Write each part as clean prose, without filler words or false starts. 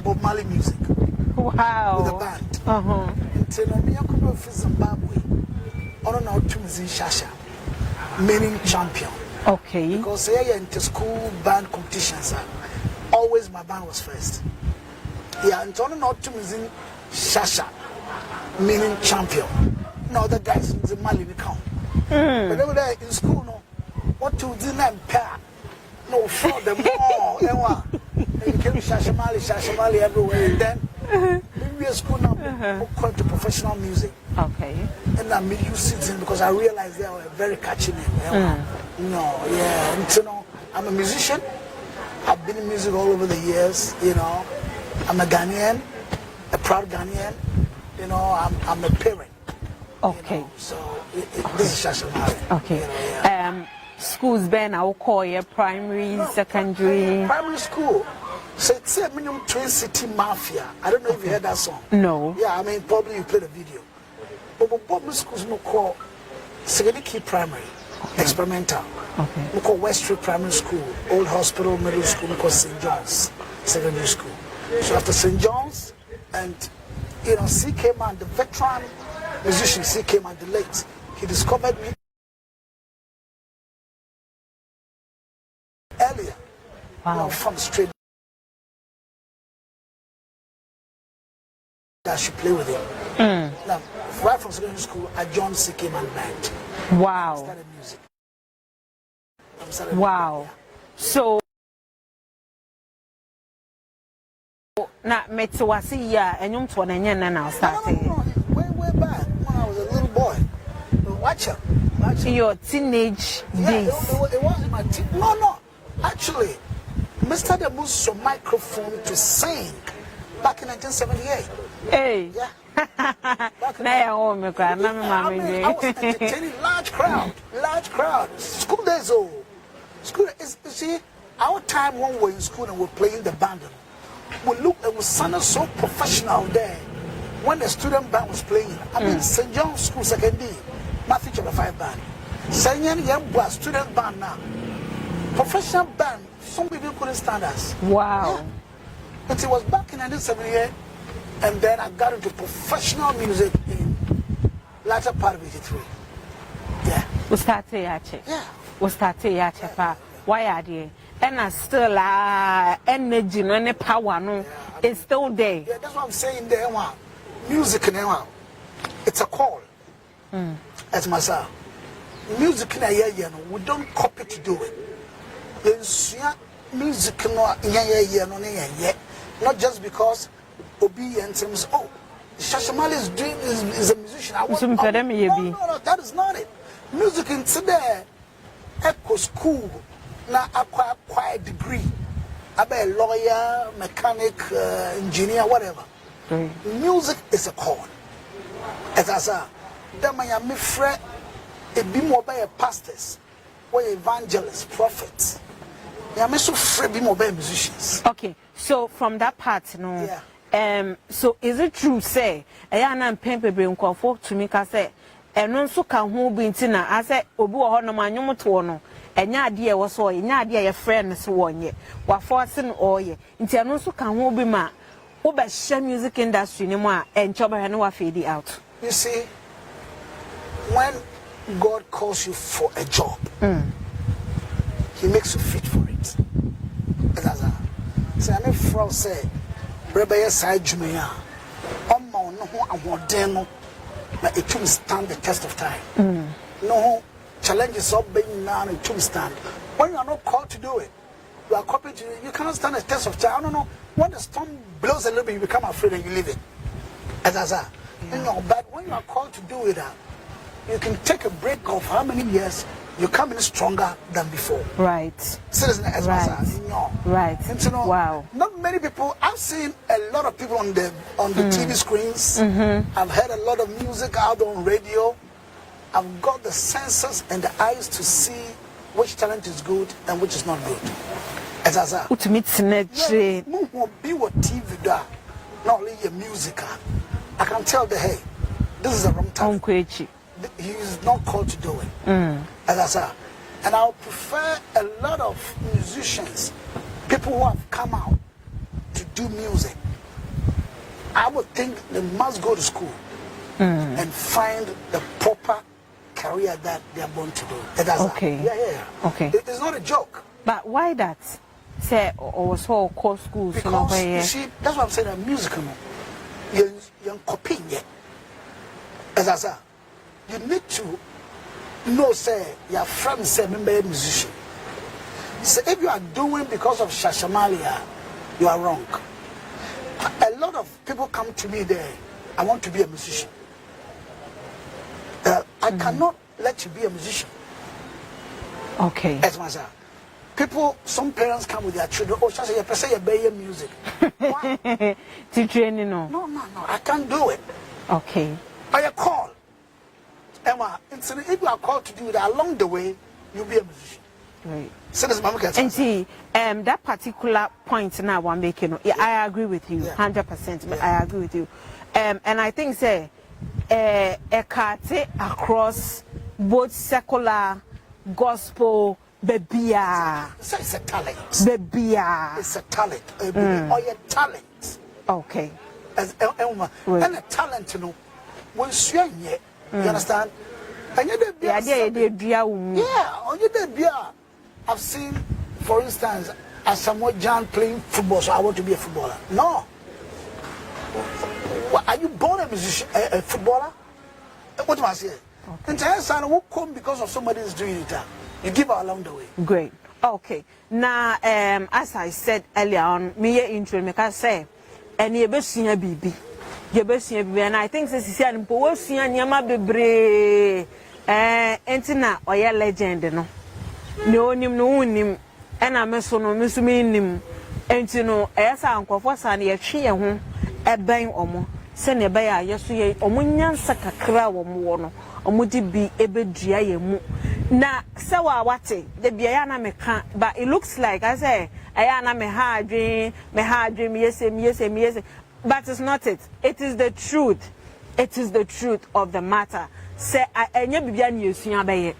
Bob Marley music. Wow. With a band. Until me come from Zimbabwe. On our to Shasha, meaning champion. Okay. Because here in the school band competitions, always my band was first. Yeah, and on our to Shasha, meaning champion. Now the guys in the Mali count. But over there in school, no, what to do them pair. No, for them all. And you came Shasha Marley everywhere. And then we were school now, quite to professional music. Okay. And I made you sitting because I realized they were very catchy name. No, yeah. And you know, I'm a musician. I've been in music all over the years. You know, I'm a Ghanaian, a proud Ghanaian. You know, I'm a parent. Okay. You know, so this is Shasha Marley. Okay. You know, yeah. Schools Ben, I will call you primary, secondary. Primary school. So it's a minimum Twin City Mafia. I don't know if you heard that song. No. Yeah, I mean probably you played a video. But public schools no call secondary key primary, experimental. Okay. We call West Street Primary School, Old Hospital Middle School, we call St. John's Secondary School. So after St. John's and you know C.K. Man, the veteran musician C.K. Man, the late, he discovered me earlier. Wow. You know, from straight. I should play with him. Now, right from secondary school, I joined C.K. Man band. Wow. I started music. Wow. So na metwasi ya enyum to na nya na started. No. Way back when I was a little boy. Watch it. In your teenage days. It wasn't my No. Actually, Mr. De used a microphone to sing back in 1978. Hey. Yeah. Na home me kwa na me mama I was entertaining large crowd. School days, school is, you see, our time when we were in school and we were playing the band, we look, it was sounding so professional there. When the student band was playing, I mean, St. John's School Secondary, Matthew Chapter 5 band, St. John's student band now, professional band, some people couldn't stand us. Wow. Yeah. But it was back in 1978, and then I got into professional music in latter part of 83. Yeah. We started yache. Yeah. We started yache pa. Why are they? And I still energy no any power no. It's still there. Yeah, that's what I'm saying there. Music now, it's a call. As myself, music now, we don't copy to do it. Music no, not just because obedience and oh, Shasha Marley is a musician. No, that is not it. Music in today, echo school, now acquire degree, I be a lawyer, mechanic, engineer, whatever. Music is a call. As I said, then I am friend, a be more by a pastors, or evangelists, prophets. I am so free be more by musicians. Okay, so from that part, no. Yeah. So is it true, say, I am pen paper and comfort to me, I say, and no so can who be in Tina, I said, Obu Honoman Yomotono, and ya dear was all, and ya dear friends one ye, while forcing all ye, until no so can who be ma, who but share music industry anymore, and Choba and no fade out. You see, when God calls you for a job, He makes you fit for it. As I mean, say, Rebbe side Jumia, no, but it will stand the test of time. No challenges of being now, it will stand. When you are not called to do it, you are copied to you cannot stand the test of time. I don't know. When the storm blows a little bit, you become afraid and you leave it. But when you are called to do it, you can take a break of how many years, you come in stronger than before. Right. Citizen as right. No. Right. And so, wow. Not many people. I've seen a lot of people on the TV screens. I've heard a lot of music out on radio. I've got the senses and the eyes to see which talent is good and which is not good. As I said, be what TV da, not only your music. I can tell the hey, this is a wrong talent. He is not called to do it. As I said, and I would prefer a lot of musicians, people who have come out to do music, I would think they must go to school and find the proper career that they are born to do. Okay. Yeah. Okay. It's not a joke. But why that? Say, or so call schools. Because you see, that's what I'm saying. A musical, you're copying it. As I said, you need to know, say, your friends say, member a musician. So if you are doing because of Shasha Marley, you are wrong. A lot of people come to me there. I want to be a musician. I cannot let you be a musician. Okay. As myself. People, some parents come with their children. Oh, Shasha, you say you play music. Why? To training, no. No. I can't do it. Okay. I call. Emma, if you are called to do that along the way, you'll be a musician. Right. So this and see, that particular point now I'm making, I agree with you, 100%. Yeah. I agree with you. And I think, say, a carte across both secular, gospel, bebia. So it's a talent. Bebia. It's a talent. Or your talent. Okay. As Elma. And a talent, you know, when you understand? And you did yeah, on your debut. I've seen, for instance, as someone John playing football, so I want to be a footballer. No. Well, are you born a musician, a footballer? What do I say? Entire son who come because of somebody is doing it. You give her along the way. Great. Okay. Now, as I said earlier on, me intro, me can say, and you be seeing a baby. You be seeing a baby, and I think this is an important nyama bebre. Entina oya legend no. No nim and I'm so no nim entino esa ankofo san ye twe ho eben omo se ne be ya yeso ye omo nyansa kakra wo mo no omo di bi ebedua ye mu na se wa wate de bia ya na meka but it looks like I say aya na me ha adwen me yese but it's not it is the truth. It is the truth of the matter. Say enye bibia na yesua be ye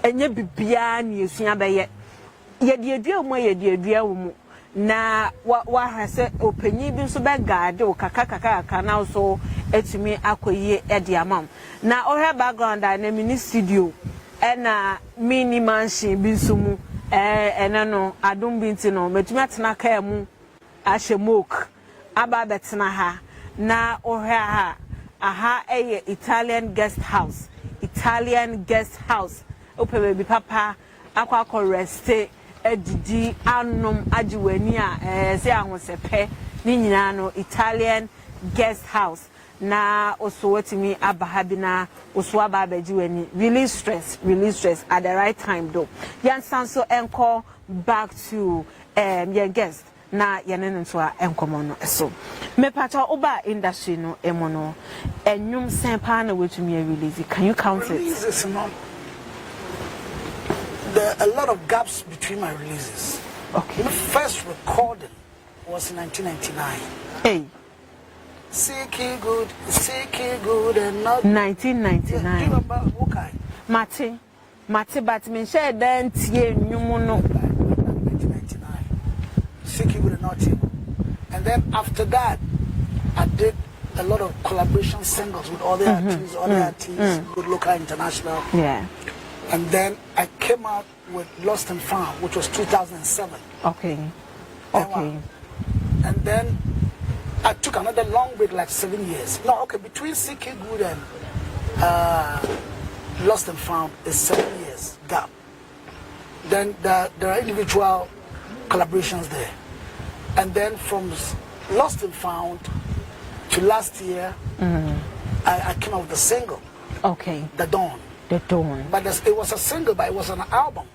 enye bibia na yesua be ye ye de adua mu ye de adua mu na wa hase opanyi bi so be guard o kaka na so etumi akoyi e de amam na ohwe background na mini studio e na mini mansion bi so mu ene no adom bi nti no metumi atena ka mu ahye moke aba betena ha na ohwe ha aha Italian guest house open baby papa akwa reste edidi anom ajiwani a se ahosepe ni nyina no Italian guest house na oso watimi abahabina oso abajiwani release stress at the right time though yan sanso enko back to your guest na yenen nso a enkomo no so me pata oba industry no emono enwum sempa na wetumi release can you count it? Releases, no. There are a lot of gaps between my releases. Okay. The first recording was in 1999. Hey. Sick good and not 1999. Yeah, do you remember what kind? Mate but me share then tie nwum no 1999. Sick good and not able. And then after that I did a lot of collaboration singles with other artists, good local, international. Yeah. And then I came out with Lost and Found, which was 2007. Okay. And then I took another long break, like 7 years. No, okay, between CK Good and Lost and Found is 7 years gap. Then there are individual collaborations there. And then from Lost and Found to last year, I came out with a single. Okay. The Dawn. But it was a single, but it was an album.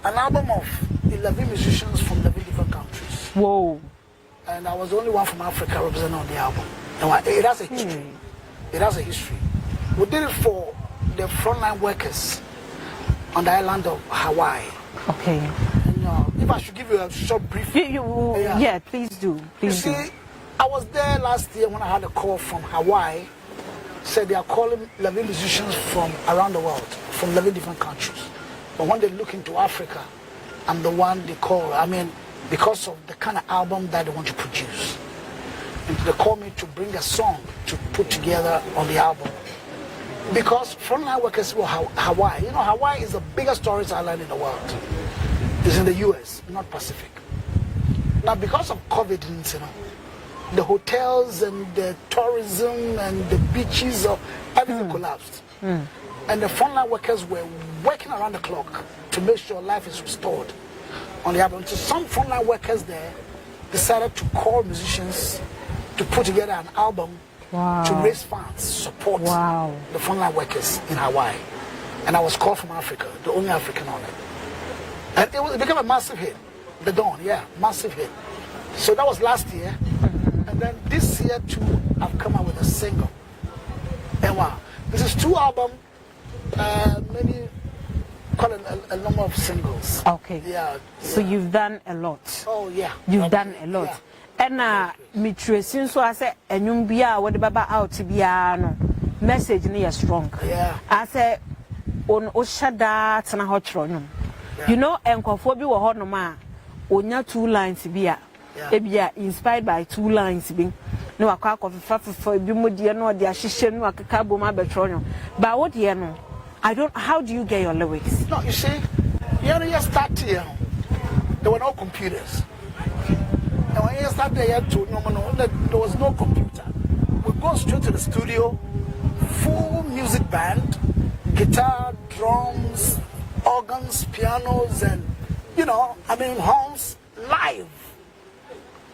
An album of 11 musicians from 11 different countries. Whoa. And I was the only one from Africa represented on the album. And it has a history. It has a history. We did it for the frontline workers on the island of Hawaii. Okay. And, if I should give you a short brief. Yeah, please do. Please you see, I was there last year when I had a call from Hawaii. Said they are calling 11 musicians from around the world, from 11 different countries. But when they look into Africa, I'm the one they call, because of the kind of album that they want to produce. And they called me to bring a song to put together on the album. Because frontline workers were Hawaii. You know, Hawaii is the biggest tourist island in the world. It's in the US, not Pacific. Now, because of COVID, you know, the hotels and the tourism and the beaches, everything collapsed. And the frontline workers were working around the clock to make sure life is restored on the album. So some frontline workers there decided to call musicians to put together an album to raise funds, support the frontline workers in Hawaii. And I was called from Africa, the only African on it. And it became a massive hit. The Dawn, massive hit. So that was last year. And then this year too, I've come out with a single. And wow, this is 2 albums, maybe quite a number of singles. Okay. Yeah. So you've done a lot. Oh yeah. You've done a lot. And me tracing so I say enyum bia what the baba out bia no message ni strong. Yeah. I say on oshada tena ho chro nyum. You know enkofo bi wo ho no ma onya 2 lines bia. Ebia inspired by 2 lines bi. No akwa akoffa bi modie no de ahihye no akeka bom abetro nyum. But what ye no how do you get your lyrics? No, you see, you start here. There were no computers. And when you start there, there was no computer. We go straight to the studio, full music band, guitar, drums, organs, pianos, and horns live.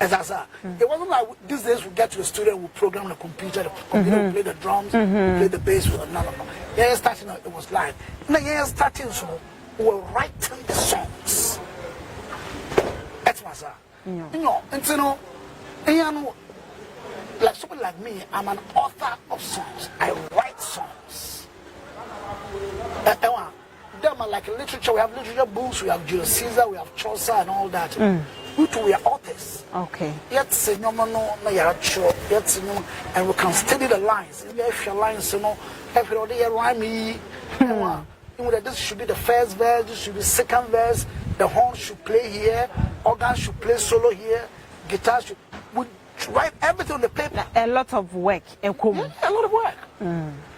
As I said, it wasn't like these days we get to the studio, we program the computer will play the drums, play the bass. No. Yeah, starting it was live. And starting so we were writing the songs. That's my sir. Like someone like me, I'm an author of songs. I write songs. Them are like literature. We have literature books. We have Julius Caesar. We have Chaucer and all that. We too, we are authors. Okay. Yet and we can study the lines. If your lines, everybody rhyme me. This should be the first verse. This should be second verse. The horn should play here. Organ should play solo here. Guitar should. We write everything on the paper. A lot of work. A lot of work.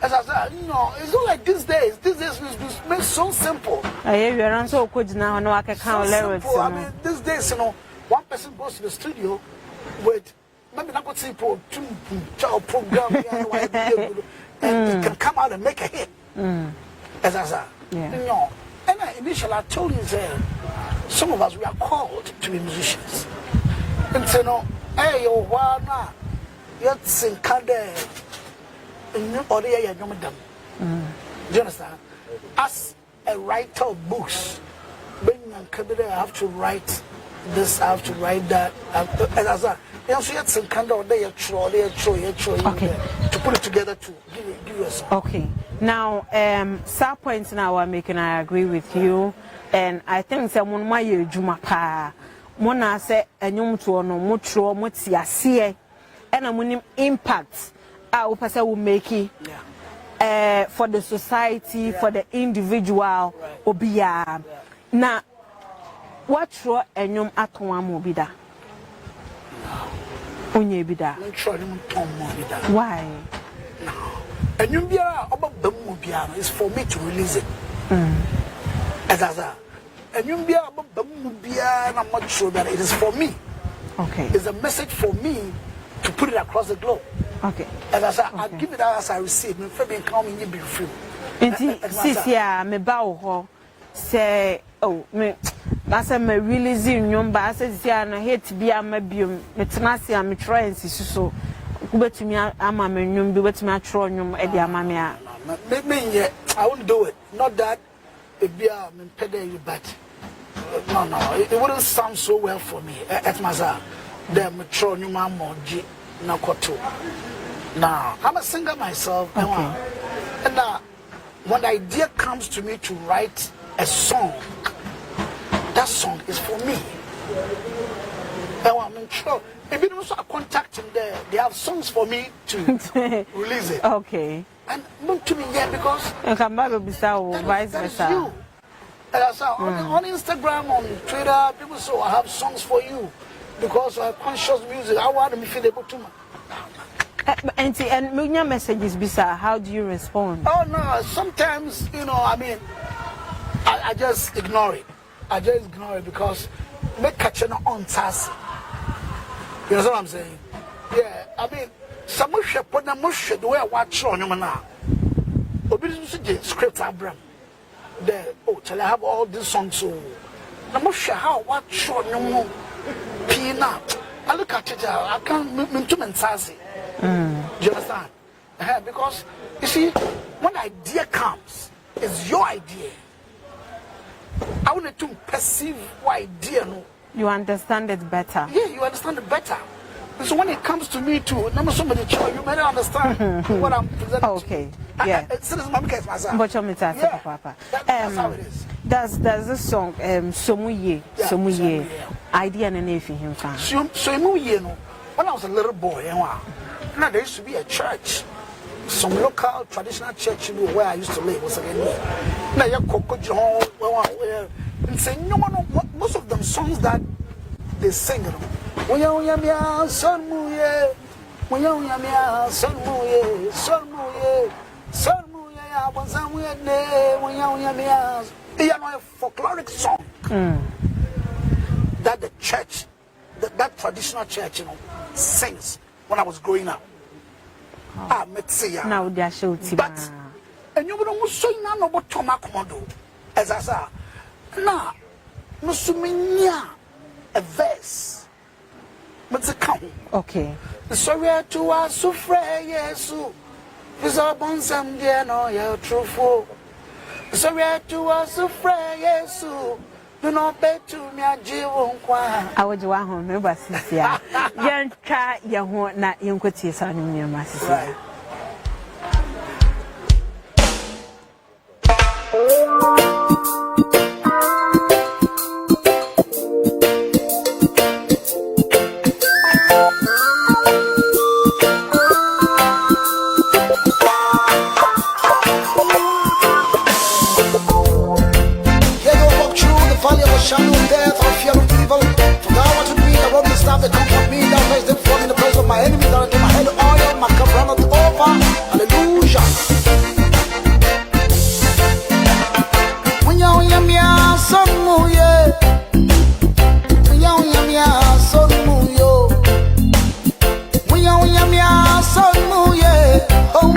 As I said, it's not like these days. These days we make so simple. So simple. I mean, these days, one person goes to the studio with maybe not simple program and it can come out and make a hit. As I said, and initially I told you that some of us we are called to be musicians. And say hey, you're sing kade. Do you understand? As a writer of books, I have to write this, I have to write that. And as a to put it together to give you a song. Okay. Now, some points now I'm making, I agree with you, and I think someone my juma pa. Mona say enyum to no mutro mutiasie, and I'm impact. Our person will make it for the society, for the individual, obia. Now, what true enyum atoma bida? Onye bida. Why? Enyum bia obabam bia is for me to release it. As I said, enyum bia obabam bia na much sure that it is for me. Okay. It's a message for me to put it across the globe. Okay. As I said, I give it out as I receive. Me free being coming, you be free. Sisia me bow ho say me. I said me releasing nyom ba. I said sisia na hate bi ama biom. Me tenase am try and so. Ubetumi ama me nyom bi ubetumi atro nyom e di ama me a. Me I won't do it. Not that it be a me pede you but no. It wouldn't sound so well for me. At Maza, them me tro nyom amoji na koto. Now, I'm a singer myself, and when the idea comes to me to write a song, that song is for me. And I'm sure, maybe also I contact them there. They have songs for me to release it. Okay. And not to me yet because vice versa. You. And I saw on Instagram, on Twitter, people say, I have songs for you. because of conscious music. I want to feel able to. And when your messages bisa, how do you respond? Oh no, sometimes I mean, I just ignore it. I just ignore it because make catching on task. You know what I'm saying? Yeah, I mean, some of you put the mush the way I watch on you now. Obviously, script Abraham. There, till I have all these songs. So, I'm not sure how watch on you. Peanut. I look at it, I can't mean to mentality. Do you understand? Because you see, when idea comes, it's your idea. I want to perceive what idea. No, you understand it better. Yeah, you understand it better. And so when it comes to me too, number somebody you better understand what I'm presenting. Okay, yeah. So this is my case myself. But you Papa. That's how it is. There's this song, Somuye. Idea and anything him fan. Somuye, no. When I was a little boy, now there used to be a church, some local traditional church where I used to live was again. Now you Coco John, and say no, most of them songs that they sing. When you yamia, son muye, when you yamia, son muye, son muye, son muye, I was a weird day when you yamia. You know a folkloric song that the church, that traditional church, sings when I was growing up. Now they are showing. But and you know so now about Toma Komodo as I said. Now, Musuminia a verse. But the count. Okay. Sorry to us so free, yes. Is our bonsam dear no you're truthful. Sorry to us so free, yes. Do not bet to me a jewel. I would want home, no, but yeah. Young try your horn, not young could see son in your master. Shadow of death, or fear of evil. For thou art with me, the rod and staff that comfort me. Thou hast them fall in the place of my enemies. Thou hast my head oil, my cup runneth over. Hallelujah. When you hear me, son muye. When you hear me, son muyo. When you hear me, son muye. Oh,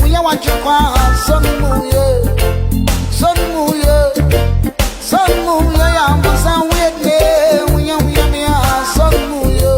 when you want your son muye. Son muye. Son muye, I'm with me. When you hear me, son muyo.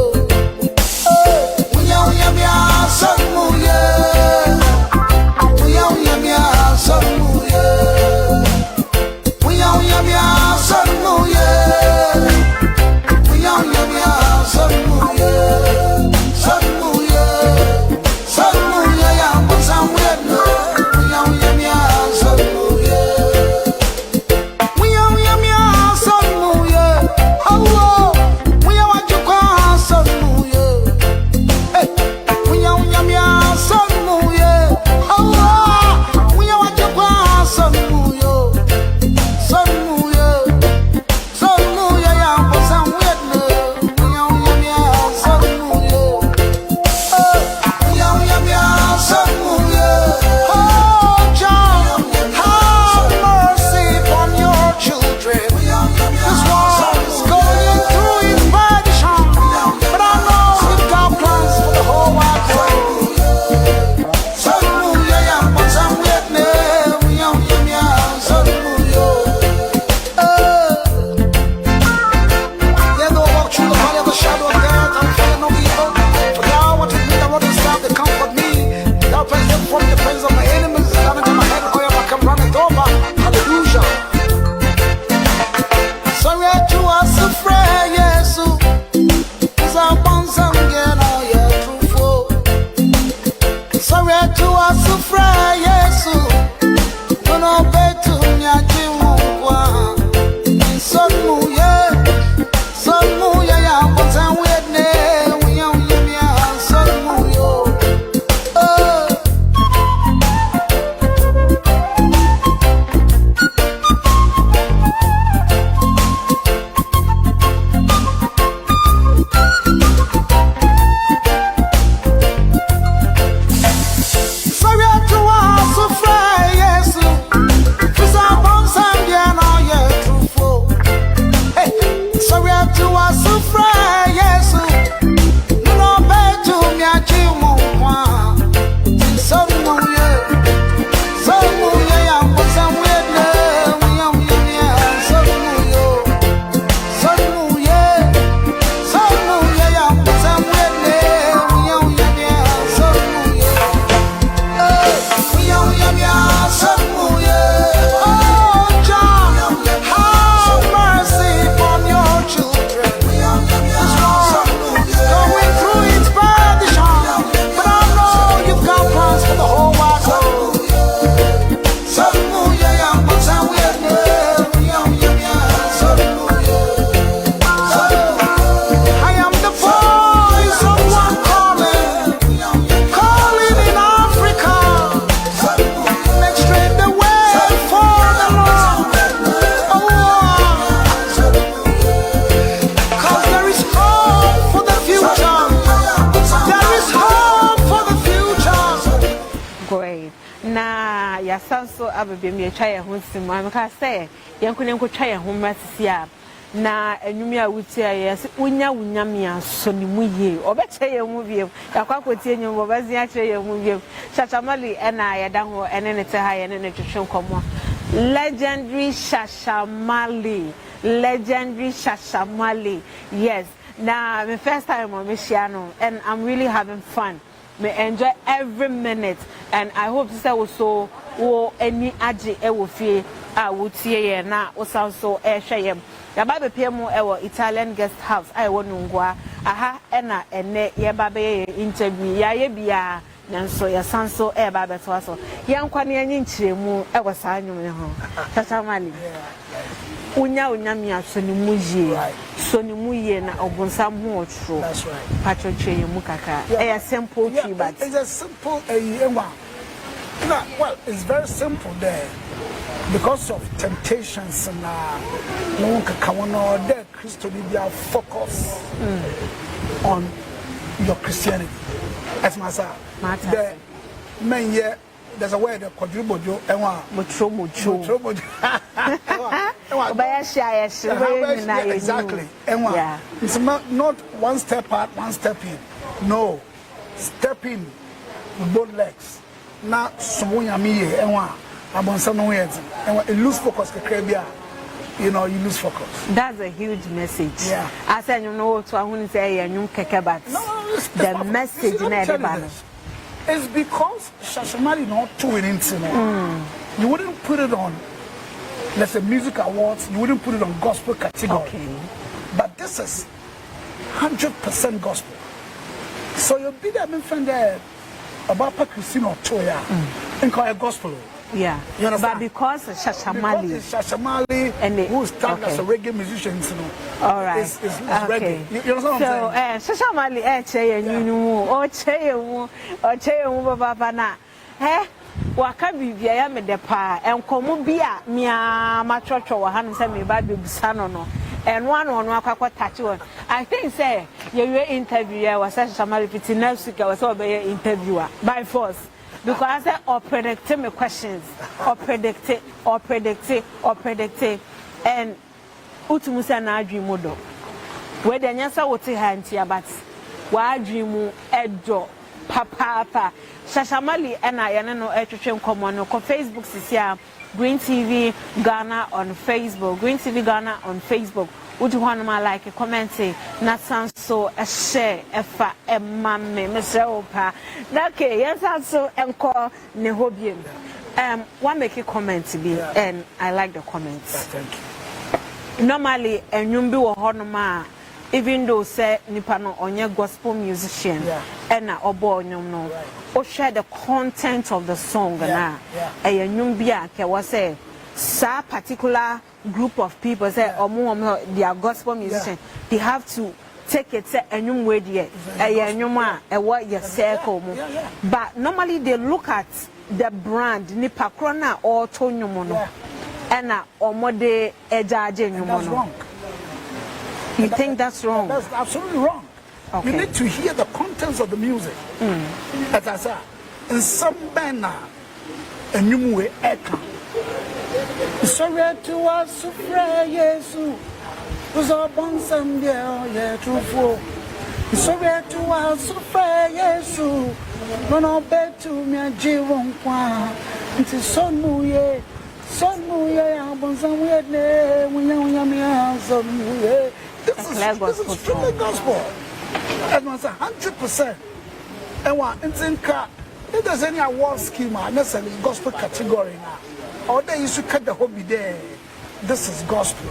sanso abebe me twa ye ho sim am ka say yen ko twa ye ho masisi a na enwumi a wuti a yes unya me aso ni mu ye obeche ye mu biem yakwa kotie nyum bobazi a kire ye mu biem Shasha Marley na ye da ho ene ne te ha ye ne twetwe komo legendary Shasha Marley yes. Now, my first time on Michiano, and I'm really having fun. I enjoy every minute, and I hope this also will any aji will feel I would see now also so air share. The Bible PMO our Italian guest house. I want to go. Aha, and ne ye babe interview ya ye bia. Nanso ya sanso e ba beto aso yan kwani anyi nchiremu e wasa anyum ne ho Shasha Marley unya me aso ni muye so ni muye na obunsam ho otro that's right patroche yemu kaka e simple tree but it's a simple well it's very simple there because of temptations and no kaka wono there Christo be focus on your Christianity. As myself, the men here, there's a word of quadrubojo, and one exactly, and one. It's not one step out, one step in. No, step in with both legs. Now, someone yami and one. I'm on some words, and it lose focus. You know, you lose focus. That's a huge message. Yeah. I said, you know, to I wouldn't say a new keke, the message in it's because Shasha Marley not doing it. You wouldn't put it on, let's say, music awards. You wouldn't put it on gospel category. Okay. But this is 100% gospel. So you'll be there, my friend, there about Christine or Toya, and call it gospel. Yeah, but because Shasha Marley, and who started as a reggae musician, you know, all right, it's reggae. You know what I'm saying? Shasha Marley, Baba na, waka bibia ya me de pa, enkomo bia mia machocho wa hanu se me ba bibusano no. And one akwa touch one. I think say you interviewer was Shasha Marley fiti next week was be interviewer by force. Because I said, or predict me questions, or predict, and Utumusa na dream modo. Where the answer would say, Hantia, but why dream edo, papa, Shasha Marley, and I know a common on Facebook, Cecilia, Green TV Ghana on Facebook, Green TV Ghana on Facebook. Would you want to like a comment? Not sound so a share, a fa, a mammy, Miss Opa. Okay, yes, also encore Nehobian. One make a comment to be, and I like the comments. Thank you. Normally, and you be a honor, even though say Nipano on your gospel musician, and or boy, no, or share the content of the song, and a Numbia, was say, sa particular group of people say they are gospel musicians, they have to take it say a new way there a what your circle but normally they look at the brand ni pakrona or tonyomono and omode ejaje nyumono. You think that's wrong? That's absolutely wrong. Okay. You need to hear the contents of the music. As I said, in some banner a new way echo. Sorry to us, Yesu. Was our bonsam there, true. Sorry to us, Yesu. No, no, bet to me a Jivon Qua. It is son muye, bonsam we this is truly gospel. And was 100%. And what if there's any award scheme, necessarily gospel category now. Or they used to cut the hobby there. This is gospel.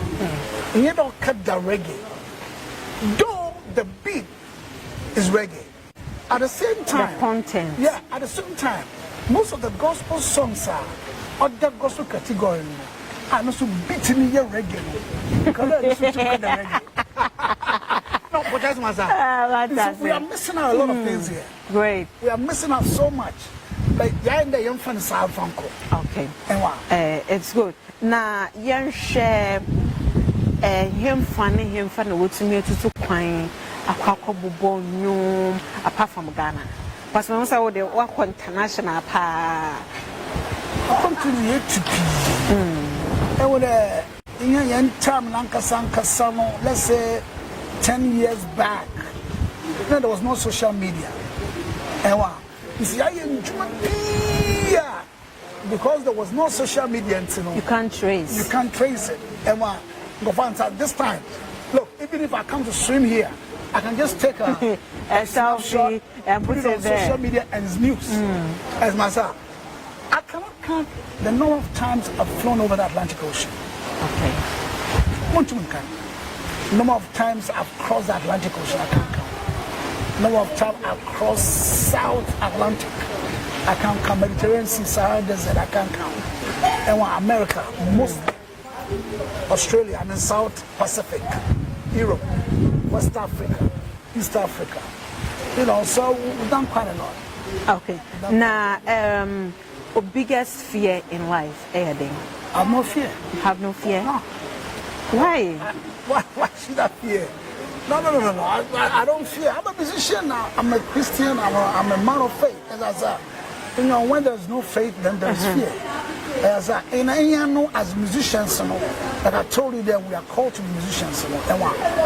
And you don't cut the reggae. Though the beat is reggae. At the same time, the content. Yeah, at the same time, most of the gospel songs are other gospel category. And also beating your reggae. Because they used to cut the reggae. No, but that's myself. We are missing out a lot of things here. Great. We are missing out so much. Like you're in the young fans South Franco. Okay. It's good. Now young share him funny with me to quine a quackable new apart from Ghana. But when I say they work international pa to the HTP. And when in term Lankasano, let's say 10 years back, there was no social media. And you see, I enjoy because there was no social media, you can't trace. You can't trace it. And at this time, look, even if I come to swim here, I can just take a selfie and put it on social media and it's news. As myself, I cannot count the number of times I've flown over the Atlantic Ocean. Okay. One to count. Number of times I've crossed the Atlantic Ocean, I can't count. Number of times I've crossed South Atlantic, I can't count. Mediterranean Sea, Sahara Desert, I can't count. And America, mostly. Australia, and South Pacific, Europe, West Africa, East Africa. You know, so we've done quite a lot. Okay. Now, your biggest fear in life, I have no fear. You have no fear? No. Why? Why should I fear? No. I don't fear. I'm a musician now. I'm a Christian. I'm a man of faith. As I said, you know, when there's no faith, then there's fear. As as musicians, like I told you that we are called to be musicians. We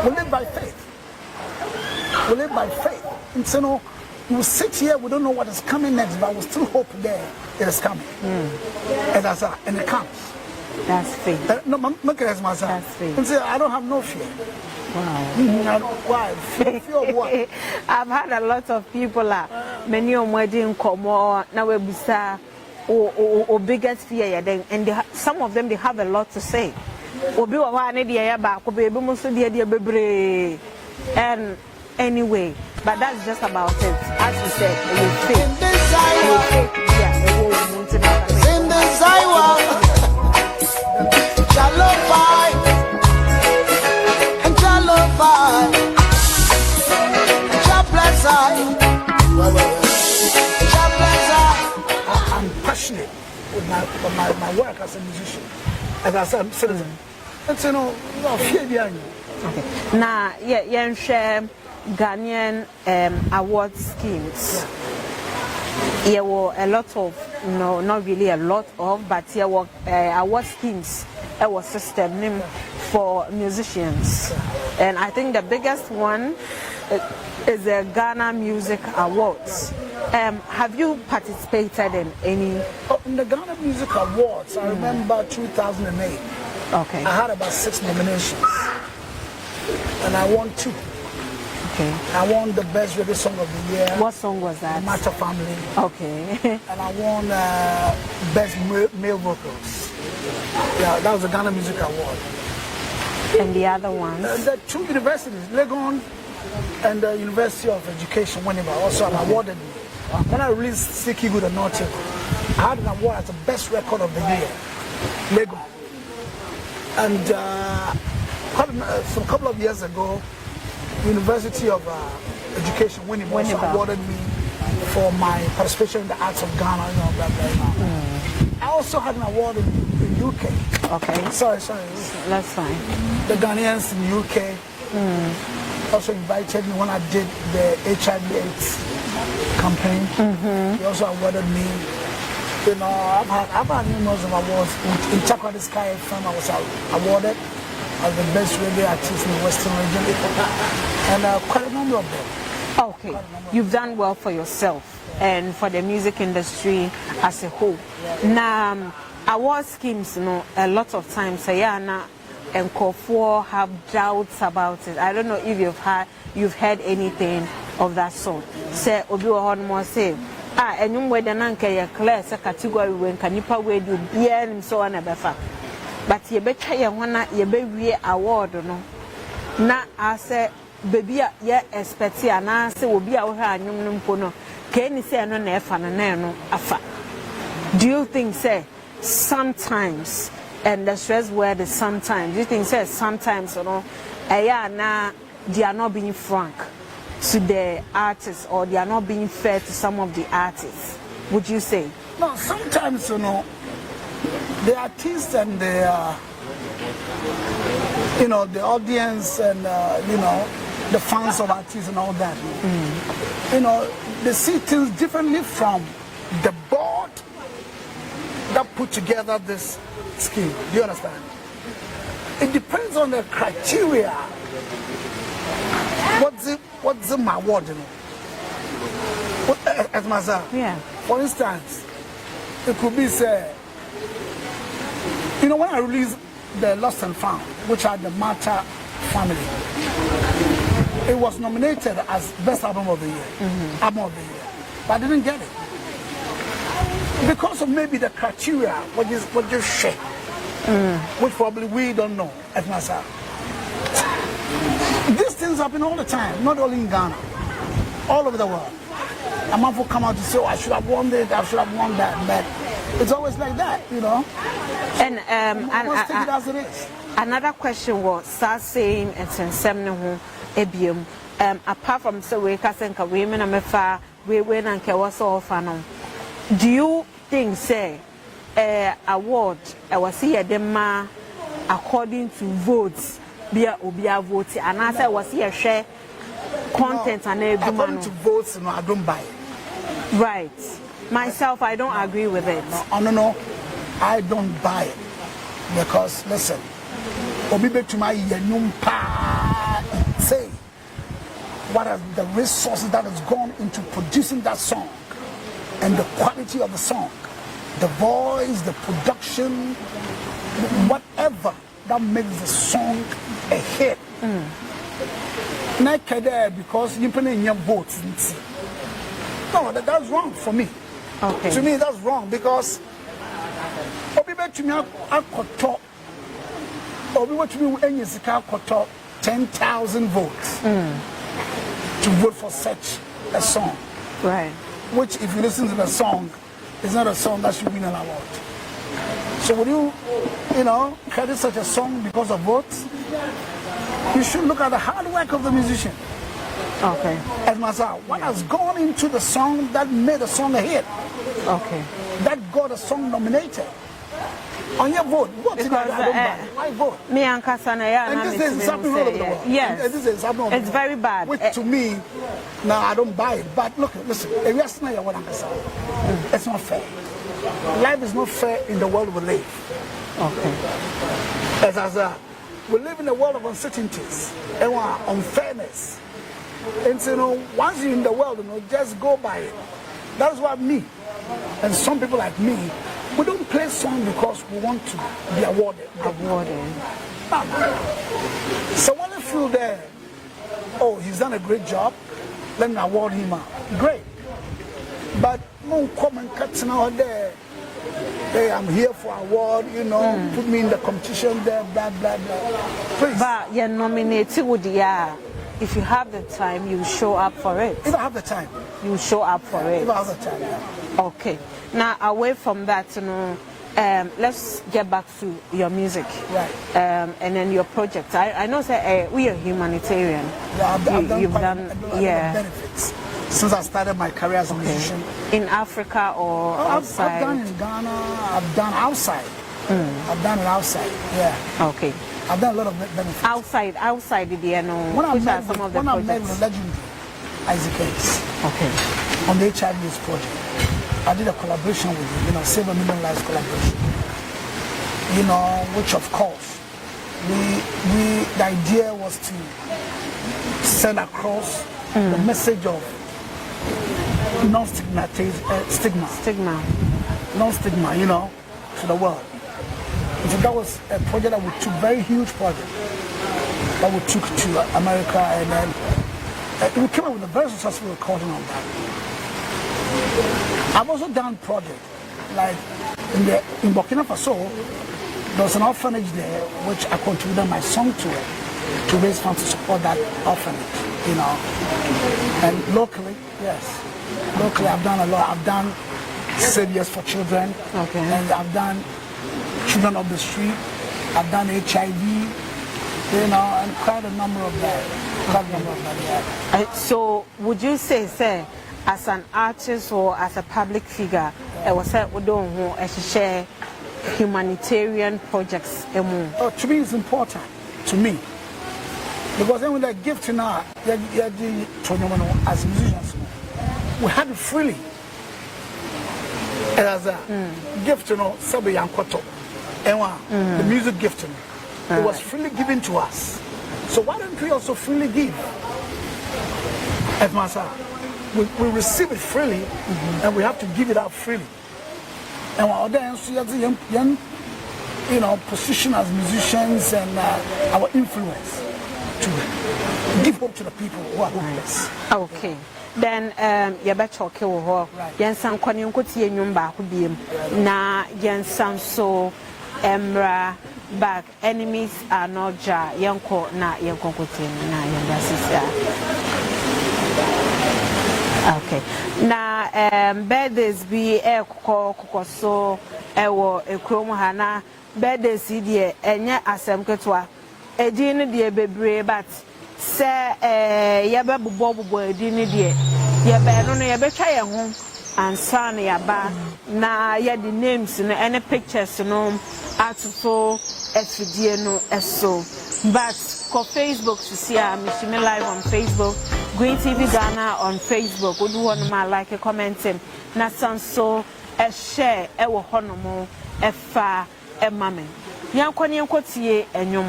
live by faith. We live by faith. And so, we sit here, we don't know what is coming next, but we still hope there it is coming. As I said, and it comes. That's faith. No, myself. That's faith. And say, I don't have no fear. Wow. Why? Fear of what? I've had a lot of people, many of my didn't come more, now we or biggest fear, and some of them they have a lot to say. And anyway, but that's just about it. As you said, you think. In the Zaiwa, Jalopai, and Jalopai, I'm passionate with my work as a musician, as a citizen. And so, fear behind you. Okay. Now, you share Ghanaian award schemes. There were a lot of, no, not really a lot of, but there were award schemes. There was system for musicians, and I think the biggest one is the Ghana Music Awards. Have you participated in any? In the Ghana Music Awards, I remember 2008. Okay. I had about 6 nominations, and I won 2. Okay. I won the best reggae song of the year. What song was that? Matter Family. Okay. And I won best male vocals. Yeah, that was the Ghana Music Award. And the other ones? The 2 universities, Legon and the University of Education, whenever also awarded me. When I released Sticky Good and Naughty, I had an award as the best record of the year, Legon. And a couple of years ago, University of Education, Winnipeg, also awarded me for my participation in the arts of Ghana. You know, blah, blah, blah. I also had an award in UK. Okay. Sorry. That's fine. The Ghanaians in the UK also invited me when I did the HIV/AIDS campaign. They also awarded me. You know, I've had numerous of awards. In Chakra the Sky FM, I was awarded as the best reggae artist in the Western region, and quite a number of them. Okay, you've done well for yourself and for the music industry as a whole. Now, award schemes, you know, a lot of times, Sayana and Kofor have doubts about it. I don't know if you've heard anything of that sort. Say, Obi Wahon say, and you were the Nanka class a category when Kanipa way do bien and so on a befa. But you better you wanna you be award no. Na I say baby ya expect ya na say obi a wo ha anyum mpo no ke ni say no na efa na no afa. Do you think say sometimes, and the stress word is sometimes, do you think say sometimes, you know, na they are not being frank to the artists, or they are not being fair to some of the artists? Would you say? No, sometimes, you know, the artists and the you know, the audience and you know, the fans of artists and all that, you know, they see things differently from the board that that put together this scheme. Do you understand? It depends on the criteria. What's the my word, you know? As Maza. Yeah. For instance, it could be say, you know, when I released the Lost and Found, which are the Mata family, it was nominated as Best Album of the Year, Album of the Year, but I didn't get it because of maybe the criteria, what you share, which probably we don't know as Maza. These things happen all the time, not only in Ghana, all over the world. A man will come out to say, oh, I should have won this, I should have won that, but it's always like that, you know. And let's take it as it is. Another question was, start saying it's in Semno Ebium. Apart from so we can women and mefa, we win and was all fan. Do you think say award I was here the according to votes? Be a vote, and as I was here share content and everything. According to votes, no, I don't buy it. Right. Myself, I don't agree with it. No, I don't buy it because listen, Obibe to my say what are the resources that has gone into producing that song and the quality of the song, the voice, the production, whatever that makes the song a hit. Not because you put in your votes. No, that's wrong for me. Okay. To me, that's wrong because Obibe to me I Obibe to me any 10,000 votes to vote for such a song. Right. Which, if you listen to the song, is not a song that should win an award. So when you credit such a song because of votes, you should look at the hard work of the musician. Okay. As Maza, what has gone into the song that made the song a hit? Okay. That got a song nominated. On your vote, what did I don't buy? Why vote? Me and Kasana, and this is happening all over the world. Yes. And this is happening all over it's the world. very bad. Which to me, now I don't buy it. But look, listen, if you're saying what I'm saying, it's not fair. Life is not fair in the world we live. Okay. As we live in a world of uncertainties and unfairness. And so, once you're in the world, just go by it. That's what me and some people like me, we don't play song because we want to be awarded. So when you feel there, oh, he's done a great job, let me award him. Great. But no come and cut out there. Hey, I'm here for award, put me in the competition there, blah, blah, blah. Please. But you're nominated with the if you have the time, you show up for it. If I have the time. You show up for it. If I have the time, yeah. Okay. Now, away from that, let's get back to your music. Right. And then your project. I know that we are humanitarian. Yeah, I've done benefits since I started my career as a musician. In Africa or outside? I've done in Ghana. I've done outside. I've done it outside. Yeah. Okay. I've done a lot of benefits. Outside, which are some of the projects? When I met the legendary Isaac Hayes, okay, on the HIV project, I did a collaboration with him, Save a Million Lives collaboration. Which of course, the idea was to send across the message of non-stigma, to the world. So that was a project that we took, very huge project, that we took to America, and then we came up with a very successful recording on that. I've also done projects, like in Burkina Faso, there was an orphanage there, which I contributed my song to raise funds to support that orphanage, And locally, yes. Locally, I've done a lot. I've done Saviors for Children, and I've done Children of the Street. I've done HIV, and quite a number of that. So, would you say, as an artist or as a public figure, we don't share humanitarian projects? Oh, to me, it's important. To me, because then with that gift now, as musicians, we have it freely. as a gift, you know, Sabi Yankoto, and the music gift, you know, it was freely given to us. So why don't we also freely give? As Masa, we receive it freely, and we have to give it out freely. And while then, young, you know, position as musicians and our influence to give hope to the people who are hopeless. Okay. Then you better okay with her. Yen san kwani nkoti enyum ba ko biem na yen san so emra back enemies are not ja yenko na yenko nkoti na yenda sisia. Okay. Na birthdays bi kokko so ewo ekrom ha na birthdays die enye asem ketwa edin die bebre but se yaba bobo edin die yaba no yabetwa ye ho ansa na yaba na ye the names no any pictures no atoto efidie no eso but for Facebook to see me live on Facebook, Green TV Ghana on Facebook. Would you want to like a commenting? Na so a share a honomo a fa a mamen. Yankoni yankotie and yum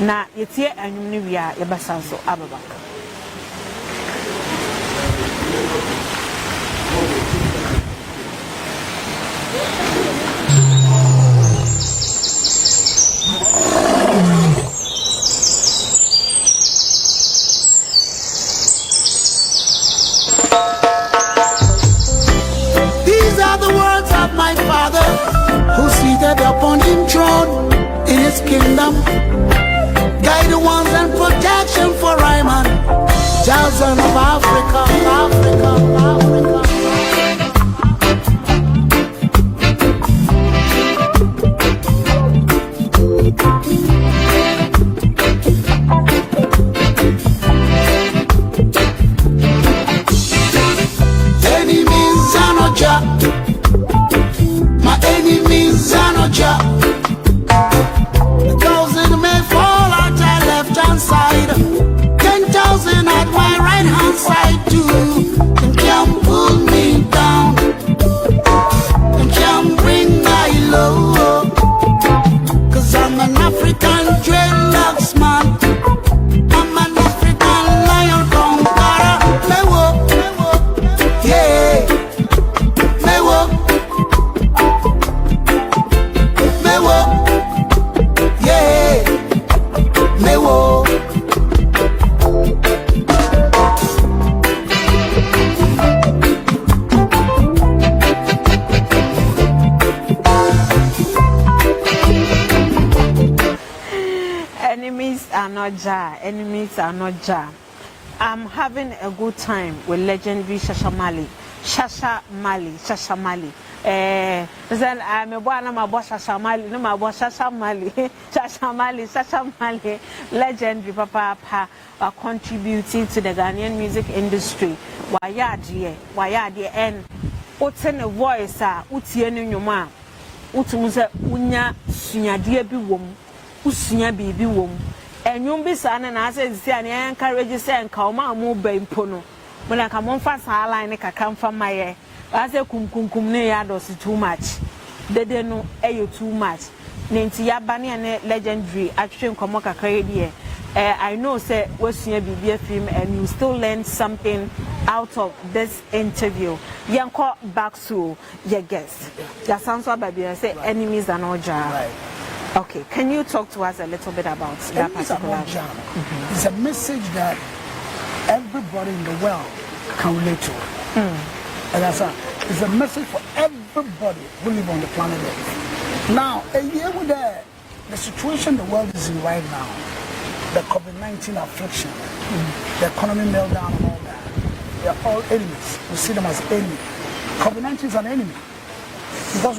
na yetie and yumnivia yabasanso ababaka. My father, who seated upon his throne in his kingdom, guidance and protection for Ryman, Jason of Africa, Africa. Enemies are not just. Enemies are not just. 1,000 may fall at my left hand side, 10,000 at my right hand side too. Them can't pull me down, them can't bring me low, 'cause I'm an African dreadlocks man. I'm an African lion conqueror. Me wo, yeah, me wo. Enemies are not jar. I'm having a good time with legendary Shasha Marley. Shasha Marley. Then I'm a boy, my boss Shasha Marley, no my boss Shasha Marley. Shasha Marley, legendary papa contributing to the Ghanaian music industry. Why dear and what's in a voice utienu nyoma utumuze unya sunyadie bi wom usunya bibi wom enyum bi sa na ase sisi an encourage say nka o ma mo ba impo no mo na ka mo fa sa line ka kan fa maye ase kumkumkum ne ya do too much dede no too much nenti ya ba ne legendary atwe nkomo kakra die I know say wasunya bibi film and you still learn something out of this interview. Yanko back to your guest. That sounds so baby say enemies are not jar. Right. Okay, can you talk to us a little bit about that particular? It's a message that everybody in the world can relate to. And it's a message for everybody who live on the planet Earth. Now, a year with the situation the world is in right now, the COVID-19 affliction, the economy meltdown and all that, they are all enemies. We see them as enemies. COVID-19 is an enemy. Because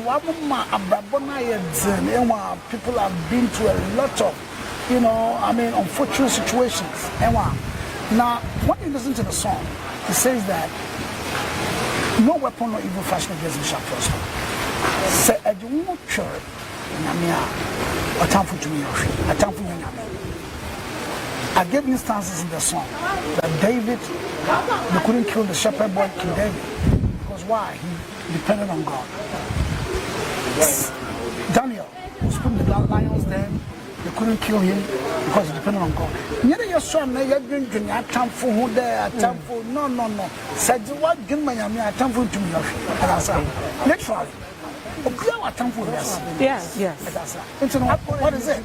people have been to a lot of, unfortunate situations. Now, when you listen to the song, it says that no weapon or evil fashion against me shall prosper. Say, I do not sure. I gave instances in the song that David, they couldn't kill the shepherd boy, King David. because why? He depended on God. Daniel was put in the lions den. They couldn't kill him because he depended on God. Your son, you're drinking a tamful who there, a tamful. No. Said you what give my a tamful to me. Literally. Yes. What is it?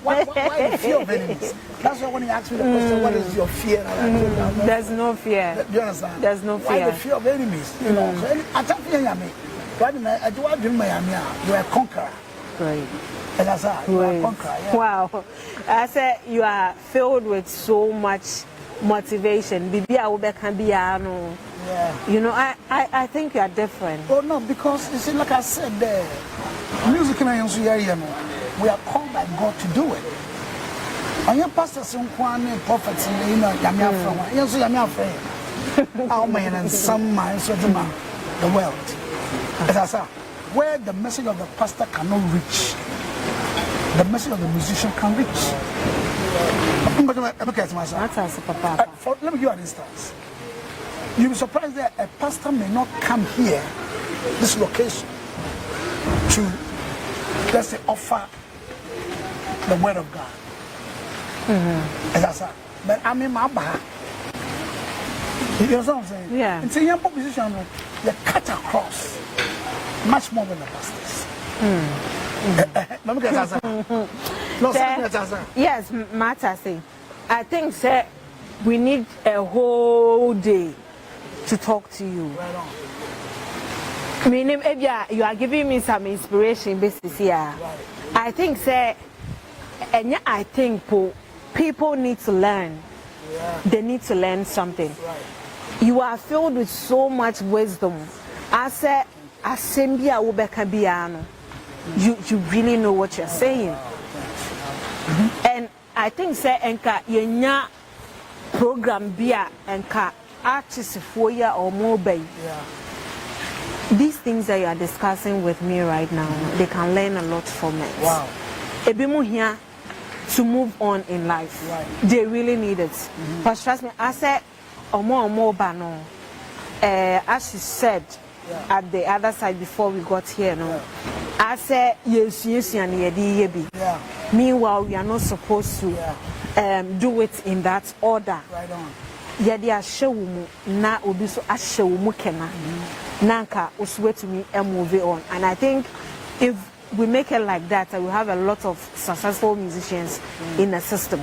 Why the fear of enemies? That's why when you ask me the question, what is your fear? There's no fear. Do you understand? There's no fear. Why the fear of enemies? You know, so I don't fear me. I do what you are a conqueror. Great. And that's how you are a conqueror. Yeah. Wow. I said you are filled with so much motivation. Bibi Aube can be no. Yeah. You know, I think you are different. Oh no, because you see, like I said, music in we are called by God to do it. And your pastors and prophets, you know, Yamia from yes, Yamia friend. Our man and some minds of the world. As I said, where the message of the pastor cannot reach, the message of the musician can reach. Let me give you an instance. You'll be surprised that a pastor may not come here, this location, to, let's say, offer the word of God. As I said, but I'm in my bar. You know what I'm saying? Yeah. It's a young position, you cut across much more than the pastors. Yes, Matasi. I think, sir, we need a whole day to talk to you. Right on. I mean, you are giving me some inspiration, basically. Right. I think, sir, and I think people need to learn. Yeah. They need to learn something. Right. You are filled with so much wisdom. I said, you really know what you're saying. And I think, sir, enka yenya program bia enka artists for ya or mobile. Yeah. These things that you are discussing with me right now, they can learn a lot from it. Wow. Ebimu here to move on in life. Right. They really need it. But trust me, I said, omo bano. As you said at the other side before we got here, no. I said yes, and yeah. Meanwhile, we are not supposed to do it in that order. Right on. Yadi ashewumu na obiso ashewumu kena. Nanka uswetumi and move on. And I think if we make it like that, we have a lot of successful musicians in the system.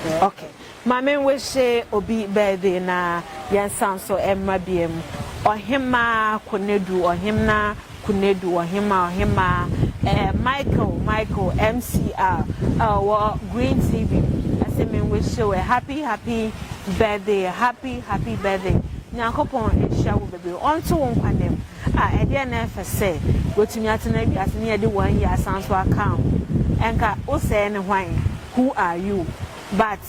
Yeah. Okay. My main wish obi birthday na yan sound so Emma BM or hima kunedu or himna kunedu or hima Michael MCR or Green TV. I say me wish you a happy birthday, happy birthday. Nyankopon ehia wo bebe onto won kwanem e de na fa say wotumi atena bi asene de 1 year asanso account enka o say ne hwan, who are you? But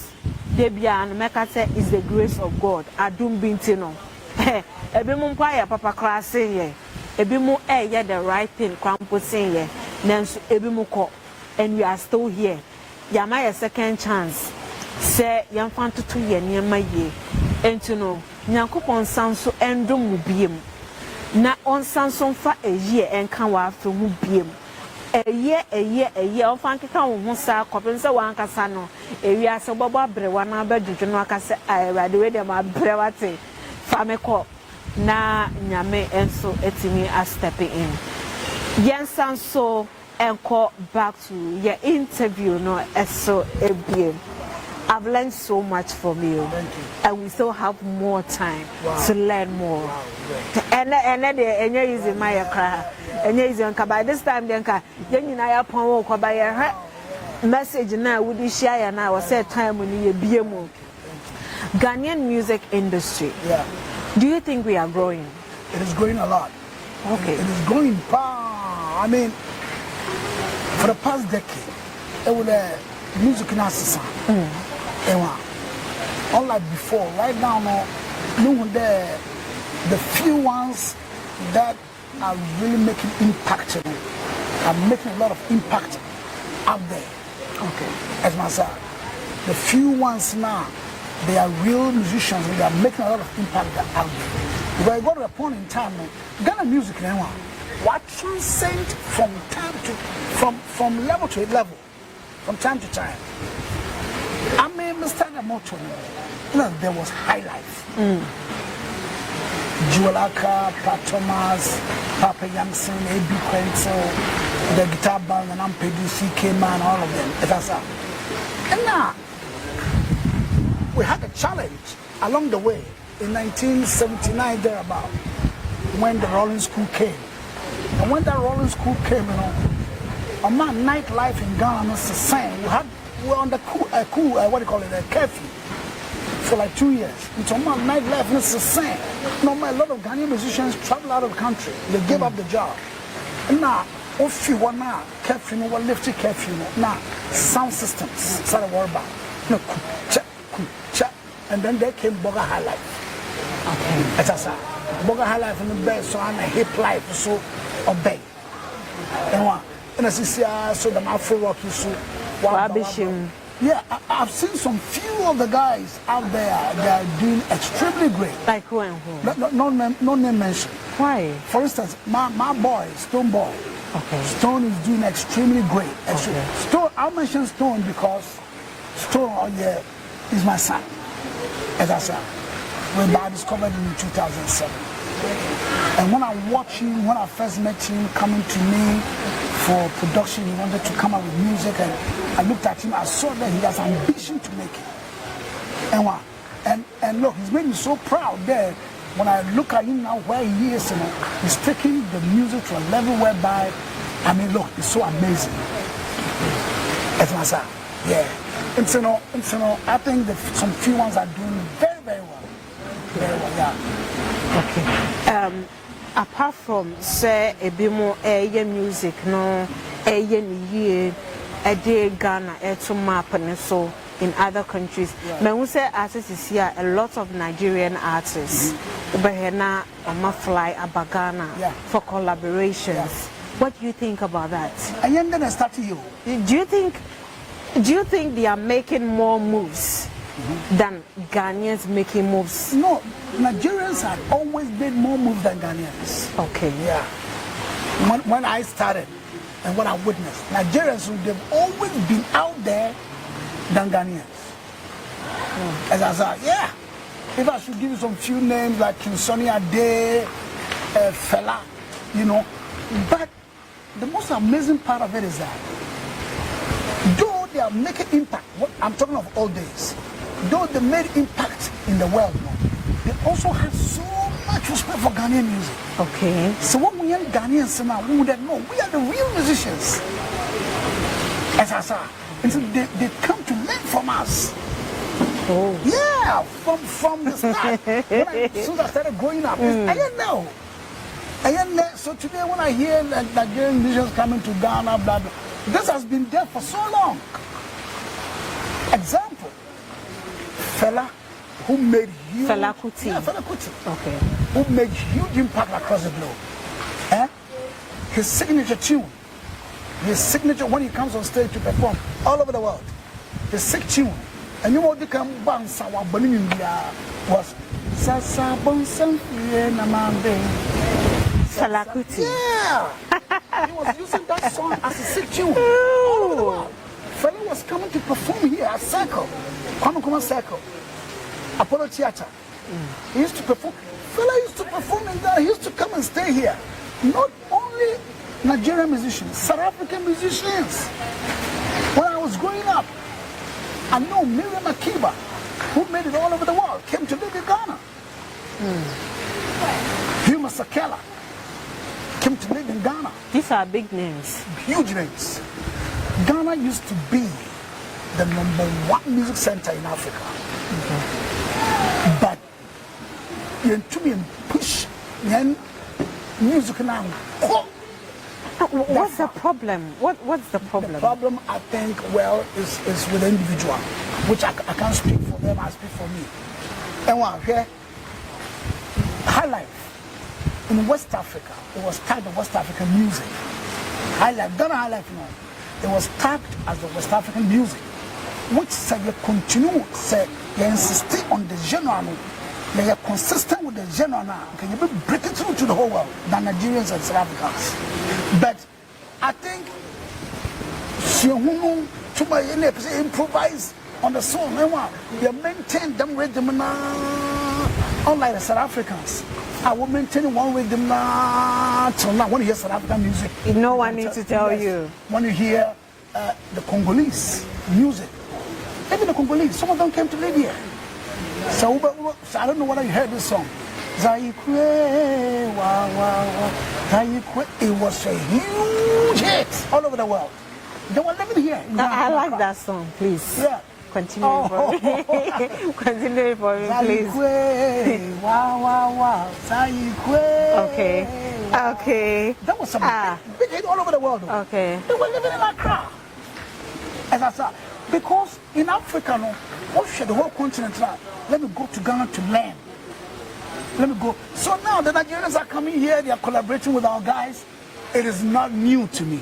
debia no meka say is the grace of God adum binti no ebi mu mpa ya papa class ye ebi mu ye the right thing kwampo say ye nanso ebi mu ko and we are still here. Yama a second chance say yamfa toto ye niema ye enti no Nyankopon sanso endom mu biem na on sanso fa eye enka wa afa mu biem eye on fa nkeka wo ho sa kopem se wan kasa no ewi ase bobo abrewa na abadwudwo no aka se awade we dem abrewa te fa me ko na nyame enso etimi a step in yen sanso enko back to your interview no eso ebiem. I've learned so much from you. Thank you. And we still have more time to learn more. Wow. And you're using my car. And you're using by this time, then I upon by message now. Would you share now? I said time when you be more Ghanaian music industry. Yeah. Do you think we are growing? It is growing a lot. Okay. It is growing. I mean, for the past decade, it would music in our unlike before, right now, no, the few ones that are really making impact, are making a lot of impact out there. Okay. As myself, the few ones now, they are real musicians and they are making a lot of impact out there. Because I got to a point in time, Ghana music now, what transcend from time to from level to level, from time to time. I mean, Mr. Namoto, there was high life. Jualaka, Pat Thomas, Papa Yamson, A.B. Quentin, the guitar band, and Ampedi, CK Man, all of them. That's all. And now, we had a challenge along the way in 1979 thereabout when the Rolling School came. And when that Rolling School came, a man nightlife in Ghana was the same. We were on the a curfew for like 2 years. It's a man nightlife was the same. A lot of Ghanaian musicians travel out of the country. They gave up the job. And now, if you want now, curfew, we lifted curfew. Now, sound systems started worrying about. And then there came Boga High Life. Okay. That's a Boga High Life in the best, so I'm a hip life, so obey. And as you see, so the Afro Rock is so. Yeah, I've seen some few of the guys out there, they are doing extremely great. Like who and who? No name mentioned. Why? For instance, my boy, Stone Boy. Okay. Stone is doing extremely great. Okay. Stone, I'll mention Stone because Stone, is my son. As I said, I discovered him in 2007. And when I first met him coming to me for production, he wanted to come out with music, and I looked at him, I saw that he has ambition to make it. And look, he's made me so proud there. When I look at him now where he is, he's taking the music to a level whereby, I mean, look, it's so amazing. As I said, yeah. And so, I think that some few ones are doing very, very well. Very well, yeah. Okay. Apart from say a bit more air music, no air Ghana, to map and so in other countries. But we say artists is here, a lot of Nigerian artists. Bahena or fly Ghana for collaborations. What do you think about that? I am gonna start to you. Do you think they are making more moves than Ghanaians making moves? No, Nigerians have always made more moves than Ghanaians. Okay. Yeah. When I started and what I witnessed, Nigerians, they've always been out there than Ghanaians. As I said, yeah. If I should give you some few names like Kinsoni Ade, Fela, But the most amazing part of it is that though they are making impact, I'm talking of old days, though they made impact in the world, they also have so much respect for Ghanaian music. Okay. So when we are Ghanaians now, we would know we are the real musicians. As I said, and so they come to learn from us. Oh. Yeah, from the start. As soon as I started growing up, I didn't know. So today when I hear Nigerian musicians coming to Ghana, blah, blah, this has been there for so long. Example, Fela, who made huge... Fela Kuti. Yeah, Fela Kuti. Okay. Who made huge impact across the globe. His signature tune, when he comes on stage to perform all over the world, his sick tune, and you know what they can bounce our was Sasa Bonsan Namande. Fela Kuti. Yeah. He was using that song as a sick tune all over the world. Fela was coming to perform here at Circle, Kwame Circle, Apollo Theatre. He used to perform. Fela used to perform in there. He used to come and stay here. Not only Nigerian musicians, South African musicians. When I was growing up, I know Miriam Makeba, who made it all over the world, came to live in Ghana. Hugh Masakela came to live in Ghana. These are big names. Huge names. Ghana used to be the #1 music center in Africa. But you to me push music now. What's the problem? What's the problem? The problem, I think, is with the individual, which I can't speak for them, I speak for me. And one here, High Life in West Africa, it was tagged as West African music. High Life, Ghana High Life, it was tagged as the West African music, which said you continue, say you insist on the genre, They are consistent with the genre now. Can you break it through to the whole world than Nigerians and South Africans? But I think she improvise on the song. They maintain them rhythm unlike the South Africans. I will maintain one rhythm till now. When you hear South African music, no one needs to tell you. When you hear the Congolese music, even the Congolese, some of them came to live here. So I don't know whether you heard this song. Zayikwe, wow, wow, Zayikwe. It was a huge hit all over the world. They were living here. I like that song, please. Yeah. Continue for me. Continue for me, please. Zayikwe, wow, wow, wow, Zayikwe. Okay. Okay. That was some big hit all over the world. Okay. They were living in Accra. As I said, because in Africa, no, the whole continent, let me go to Ghana to learn. Let me go. So now the Nigerians are coming here, they are collaborating with our guys. It is not new to me.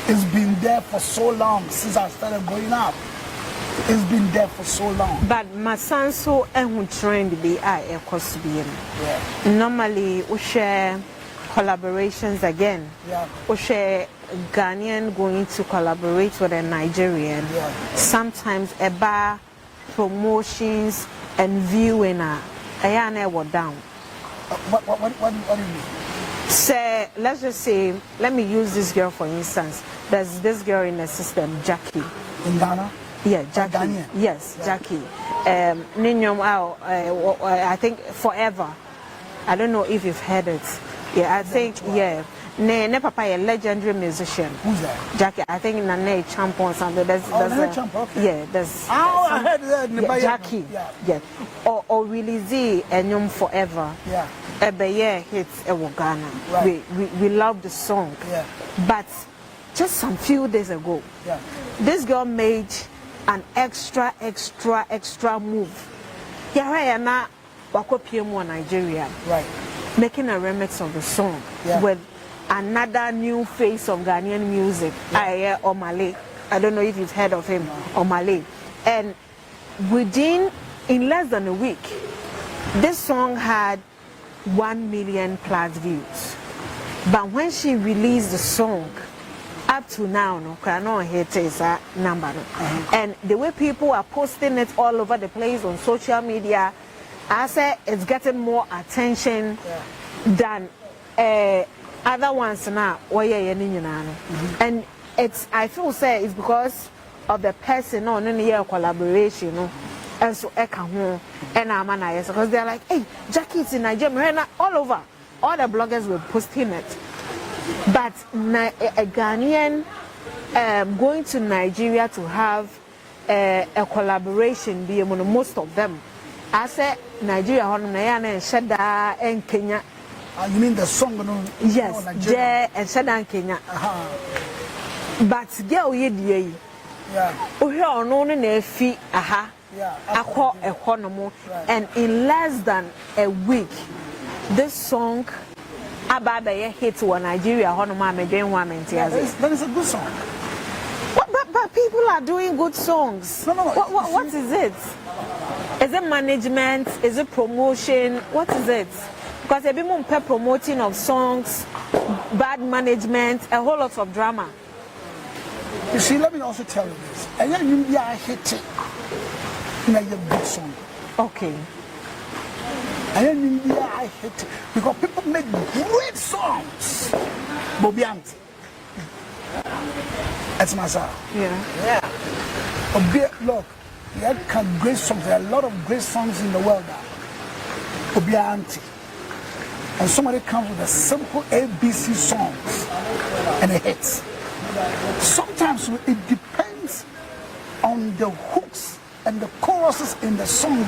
It's been there for so long since I started going up. It's been there for so long. But my son so trend be normally we share collaborations again. Yeah. We share Ghanaian going to collaborate with a Nigerian. Yeah. Sometimes a bar promotions and viewing down. What do you mean? Say, let's just say, let me use this girl for instance. There's this girl in the system, Jackie. In Ghana? Yeah, Jackie. Ghanaian? Yes, Yeah. Jackie. I think Forever. I don't know if you've heard it. Yeah, I think, yeah. Ne papa a legendary musician. Who's that? Jackie, I think Nane Champ or something. There's Nane Champ, okay. Yeah, there's. I heard that. Yeah, Jackie. Yeah. Or really Z and Forever. Yeah. Yeah, hits Ghana. Right. We love the song. Yeah. But just some few days ago, Yeah. this girl made an extra move. Yeah, na wako PM Nigeria. Right. Making a remix of the song with another new face of Ghanaian music, Omale. I don't know if you've heard of him, Omale. And in less than a week, this song had 1 million plus views. But when she released the song, up to now, no, cannot hit is a number. And the way people are posting it all over the place on social media, I say it's getting more attention than other ones now. And I feel say it's because of the person on any collaboration, and so and I'm because they're like, hey, Jackie's in Nigeria, all over. All the bloggers were posting it. But a Ghanaian going to Nigeria to have a collaboration, most of them. I said Nigeria, and Shada and Kenya. You mean the song? No, yes, there and Shada and Kenya. But girl, yeah. Oh, here no nefi akọ economo, and in less than a week, this song about the hit to Nigeria. That is a good song. But people are doing good songs. No. What is it? Is it management? Is it promotion? What is it? Because a bit more promoting of songs, bad management, a whole lot of drama. You see, let me also tell you this. And then you are hitting a good song. Okay. And then you are hitting because people make great songs. Bobianti. That's my sound. Yeah. Look, you have great songs. There are a lot of great songs in the world now. Bobianti. And somebody comes with a simple ABC songs and it hits. Sometimes it depends on the hooks and the choruses in the song.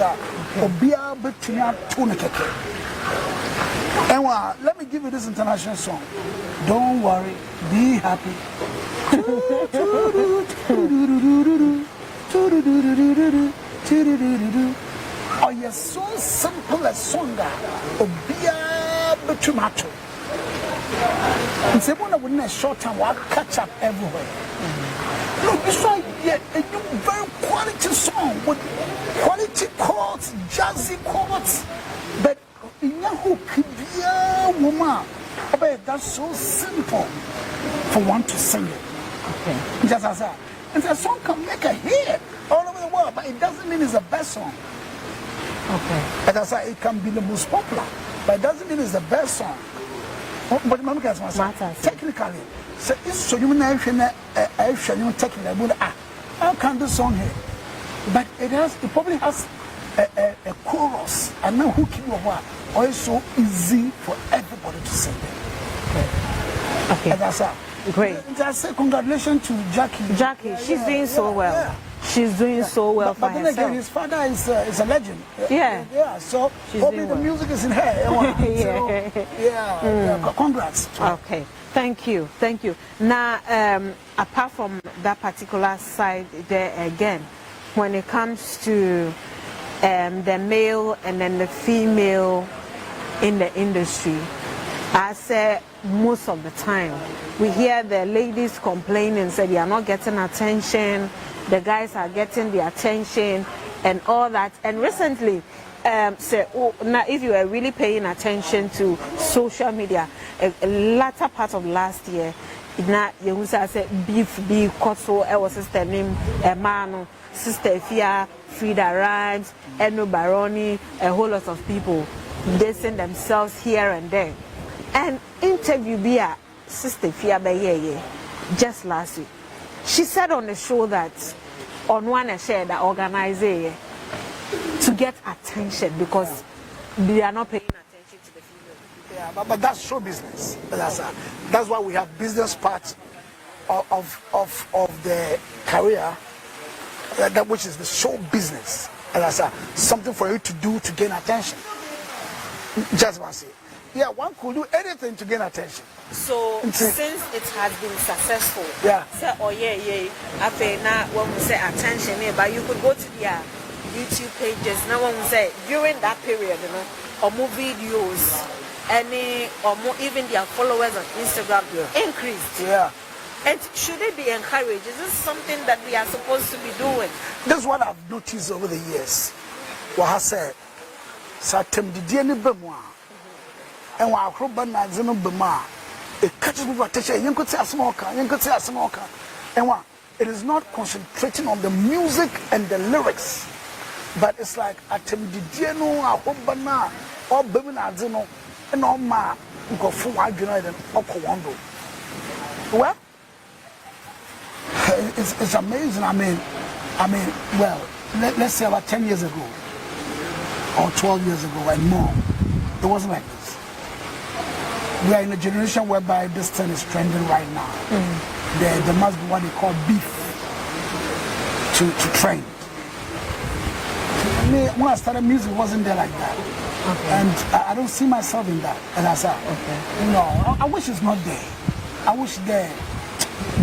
And let me give you this international song. Don't worry, be happy. Oh, you're so simple a song. Tomato. And say, when I wouldn't a short time, I'll catch up everywhere. No, this one, a new very quality song with quality chords, jazzy chords, but in who could be a woman. But that's so simple for one to sing it. Okay. Just as that. And the song can make a hit all over the world, but it doesn't mean it's the best song. Okay. As I said, it can be the most popular, but it doesn't mean it's the best song. But technically, so it's so you know technically, how can this song here? But it probably has a chorus, and now who can you or it's so easy for everybody to sing it. Okay. As I said, great. I say congratulations to Jackie. Jackie, she's doing so well. Yeah. She's doing so well for herself. But then again, his father is a legend. Yeah. Yeah. So probably the music is in her. Yeah. Congrats. Okay. Thank you. Thank you. Now, apart from that particular side there again, when it comes to the male and then the female in the industry, I say most of the time we hear the ladies complaining and say they are not getting attention, the guys are getting the attention and all that. And recently, now if you are really paying attention to social media, a latter part of last year, now you say beef koso I was sister name Mano, sister Fia, Frida Rhymes, Eno Baroni, a whole lot of people dissing themselves here and there. And interview Bia sister Fia Baye just last week. She said on the show that on one share that organizer to get attention because they are not paying attention to the female. Yeah, but that's show business. That's why we have business part of the career, that which is the show business. Something for you to do to gain attention. Just want to say. Yeah, one could do anything to gain attention. So since it has been successful, yeah. Say, oh yeah. After now, when we say attention, but you could go to their YouTube pages. Now, when we say during that period, or more videos, or more even their followers on Instagram increased. Yeah. And should it be encouraged? Is this something that we are supposed to be doing? This is what I've noticed over the years. What I said, Satem did any bemoir. And while Robert Nazino Bema, it catches people attention. You could say a smoker, and what it is not concentrating on the music and the lyrics, but it's like Atem Didiano, a Hobana, or Bemin Azino, and all my go for white United or Kowando. Well, it's amazing. I mean, well, let's say about 10 years ago, or 12 years ago, and more, it wasn't like this. We are in a generation whereby this thing is trending right now. There must be what they call beef to trend. When I started music, it wasn't there like that. Okay. And I don't see myself in that. And I said, okay. No, I wish it's not there. I wish there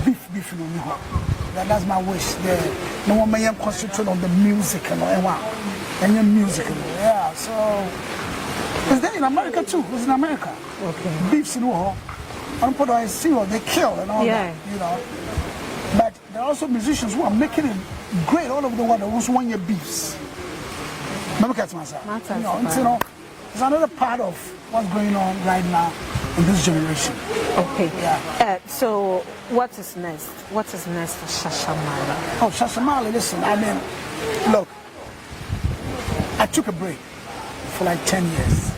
beef no more. That's my wish. There, no one may concentrate on the music and your music. Yeah, so. It's there in America too. It's in America. Okay. Beefs in war. I see what they kill and all that, But there are also musicians who are making it great all over the world. Who's won your beefs. It's another part of what's going on right now in this generation. Okay. Yeah. So what is next? What is next for Shasha Marley? Oh, Shasha Marley, listen. I mean, look. I took a break for like 10 years.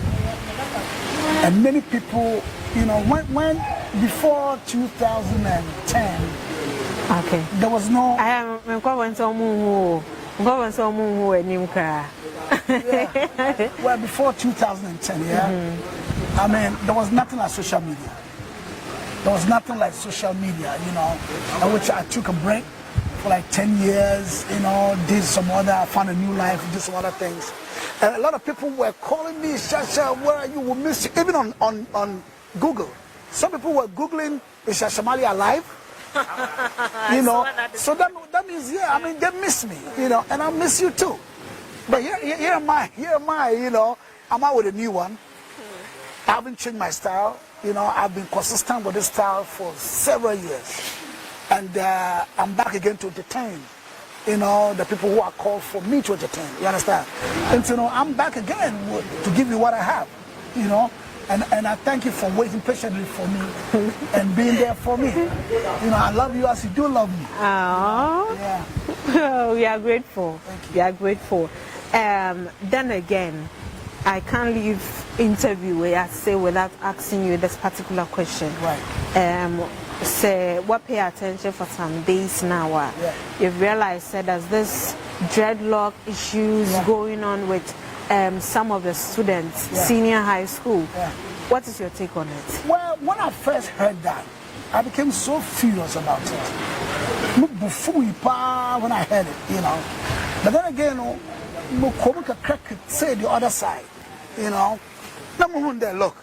And many people, when before 2010, okay, there was no. Yeah. Well, before 2010, I mean, there was nothing like social media. There was nothing like social media, in which I took a break for like 10 years, did some other, found a new life, did some other things. And a lot of people were calling me, Shasha, where are you? We miss you. Even on Google. Some people were Googling, is Shasha Marley alive? So that means, I mean, they miss me, and I miss you too. But here am I, I'm out with a new one. I haven't changed my style, I've been consistent with this style for several years. And I'm back again to entertain you know, the people who are called for me to entertain. You understand? And so, you know, I'm back again to give you what I have, you know. And I thank you for waiting patiently for me and being there for me. You know, I love you as you do love me. Aww. Yeah. We are grateful. Thank you. We are grateful. Then again, I can't leave interview where I say without asking you this particular question. Right. Say what pay attention for some days now. Yeah. You realize that there's this dreadlock issues going on with some of the students, senior high school. Yeah. What is your take on it? Well, when I first heard that, I became so furious about it. When I heard it, you know. But then again, say the other side, you know. Look.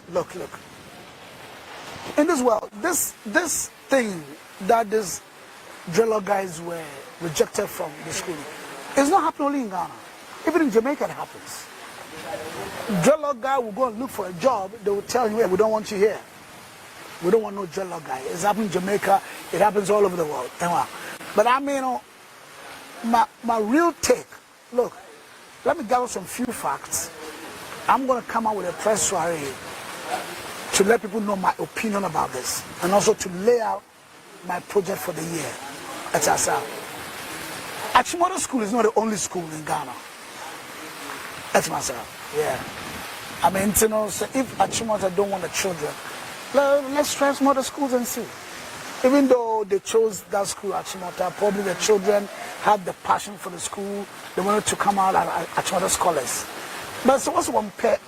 In this world, this thing that these dreadlock guys were rejected from the school is not happening only in Ghana. Even in Jamaica it happens. Dreadlock guy will go and look for a job, they will tell him, hey, we don't want you here. We don't want no dreadlock guy. It's happening in Jamaica, it happens all over the world. But I mean, my real take, look, let me gather some few facts. I'm going to come out with a press soiree to let people know my opinion about this and also to lay out my project for the year. That's ourselves. Achimota School is not the only school in Ghana. That's myself. Yeah. I mean, you know, so if Achimota don't want the children, let's try some other schools and see. Even though they chose that school, Achimota, probably the children had the passion for the school. They wanted to come out as Achimota scholars. But so what's one pair,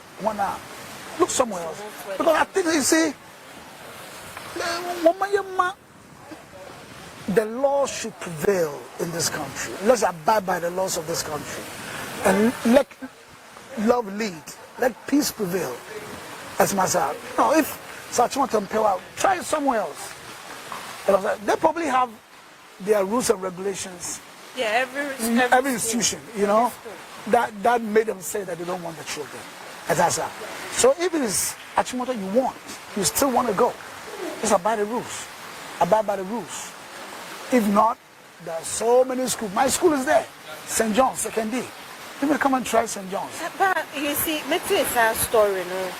look somewhere else. Because I think you see, the law should prevail in this country. Let's abide by the laws of this country. And let love lead. Let peace prevail. As myself. No, if Sachimota and Pewa, try it somewhere else. They probably have their rules and regulations. Yeah, every institution, you know, that made them say that they don't want the children. As I said. So if it is Achimota you want, you still want to go. Just abide the rules. Abide by the rules. If not, there are so many schools. My school is there. St. John's, 2nd D. You may come and try St. John's. But you see, it's a story, no?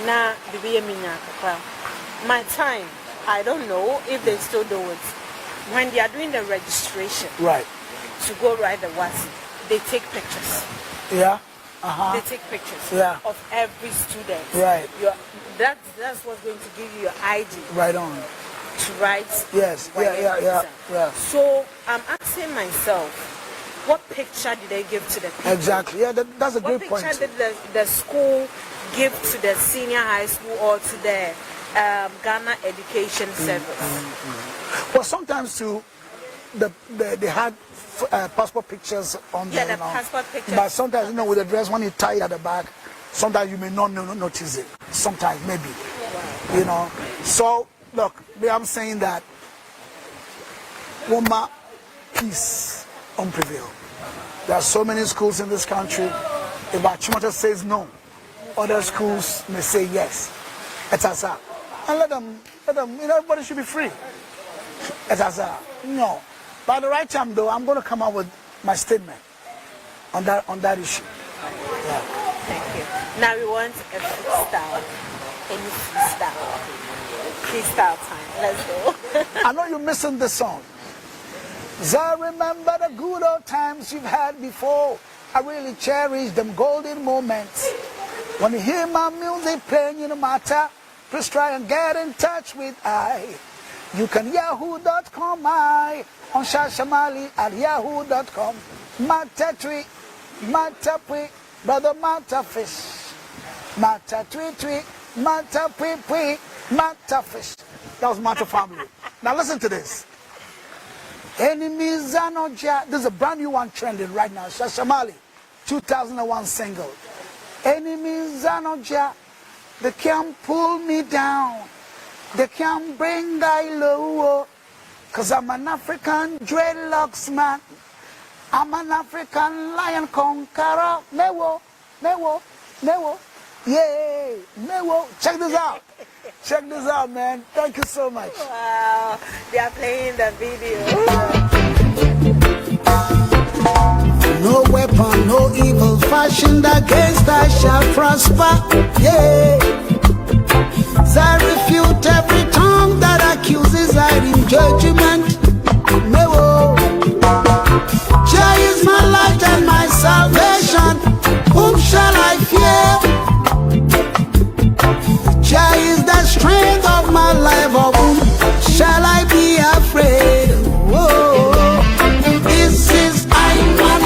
Na my time, I don't know if they still do it. When they are doing the registration, right, to go ride the wasi, they take pictures. Yeah. They take pictures of every student. Right. That's what's going to give you your ID. Right on. To write. Yes. Yeah. So I'm asking myself, what picture did they give to the people? Exactly. Yeah, that's a great point. What picture did the school give to the senior high school or to the Ghana Education Service? Well, sometimes too, they had passport pictures on there. Yeah, the passport pictures. But sometimes, you know, with the dress, when you tie it at the back, sometimes you may not notice it. Sometimes, maybe. You know. So, look, I'm saying that Woma, peace on prevail. There are so many schools in this country. If Achimota says no, other schools may say yes. And let them, you know, everybody should be free. No. By the right time, though, I'm going to come out with my statement on that issue. Yeah. Thank you. Now we want a freestyle. Any freestyle. Freestyle time. Let's go. I know you're missing this song. I remember the good old times you've had before. I really cherish them golden moments. When you hear my music playing, no matter, please try and get in touch with I. You can yahoo.com I on Shasha Marley at yahoo.com. Mata tree, mata pui, brother mata fish. Mata tree, mata pui, mata fish. That was Mata family. Now listen to this. Enemies are not just. There's a brand new one trending right now. Shasha Marley, 2001 single. Enemies are not just. They can't pull me down. They can't bring I low. Cause I'm an African dreadlocks man. I'm an African lion conqueror. Mewo. Yay. Mewo. Check this out. Check this out, man. Thank you so much. Wow. They are playing the video. no weapon, no evil fashioned against us shall prosper. Yeah. I refute every tongue that accuses I in judgment. No. Jah is my light and my salvation. Whom shall I fear? Jah is the strength of my life. Of whom shall I be afraid? Whoa. This is my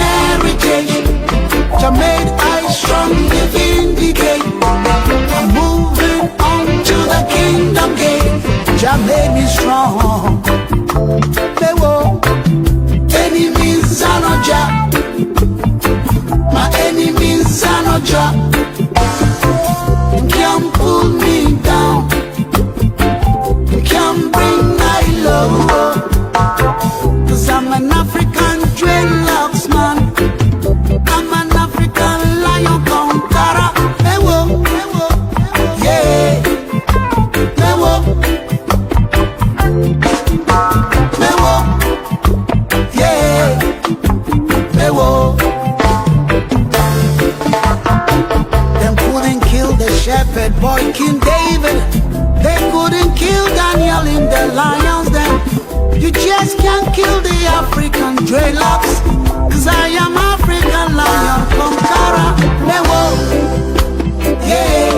heritage. Jah made I strong living the gate. I'm moving on to the kingdom gate. Jah made me strong. They won't. Enemies are not Jah. My enemies are not Jah. You can't pull me down. You can't bring my low. 'Cause I'm an African dreadlocks man. I'm an African lion conqueror. Hey, whoa, yeah. Hey, whoa. Hey, whoa. Yeah. Hey, whoa. Them couldn't kill the shepherd boy King David. They couldn't kill Daniel in the lion's den. You just can't kill the African dreadlocks. 'Cause I am African lion conqueror. Mewo, yeah.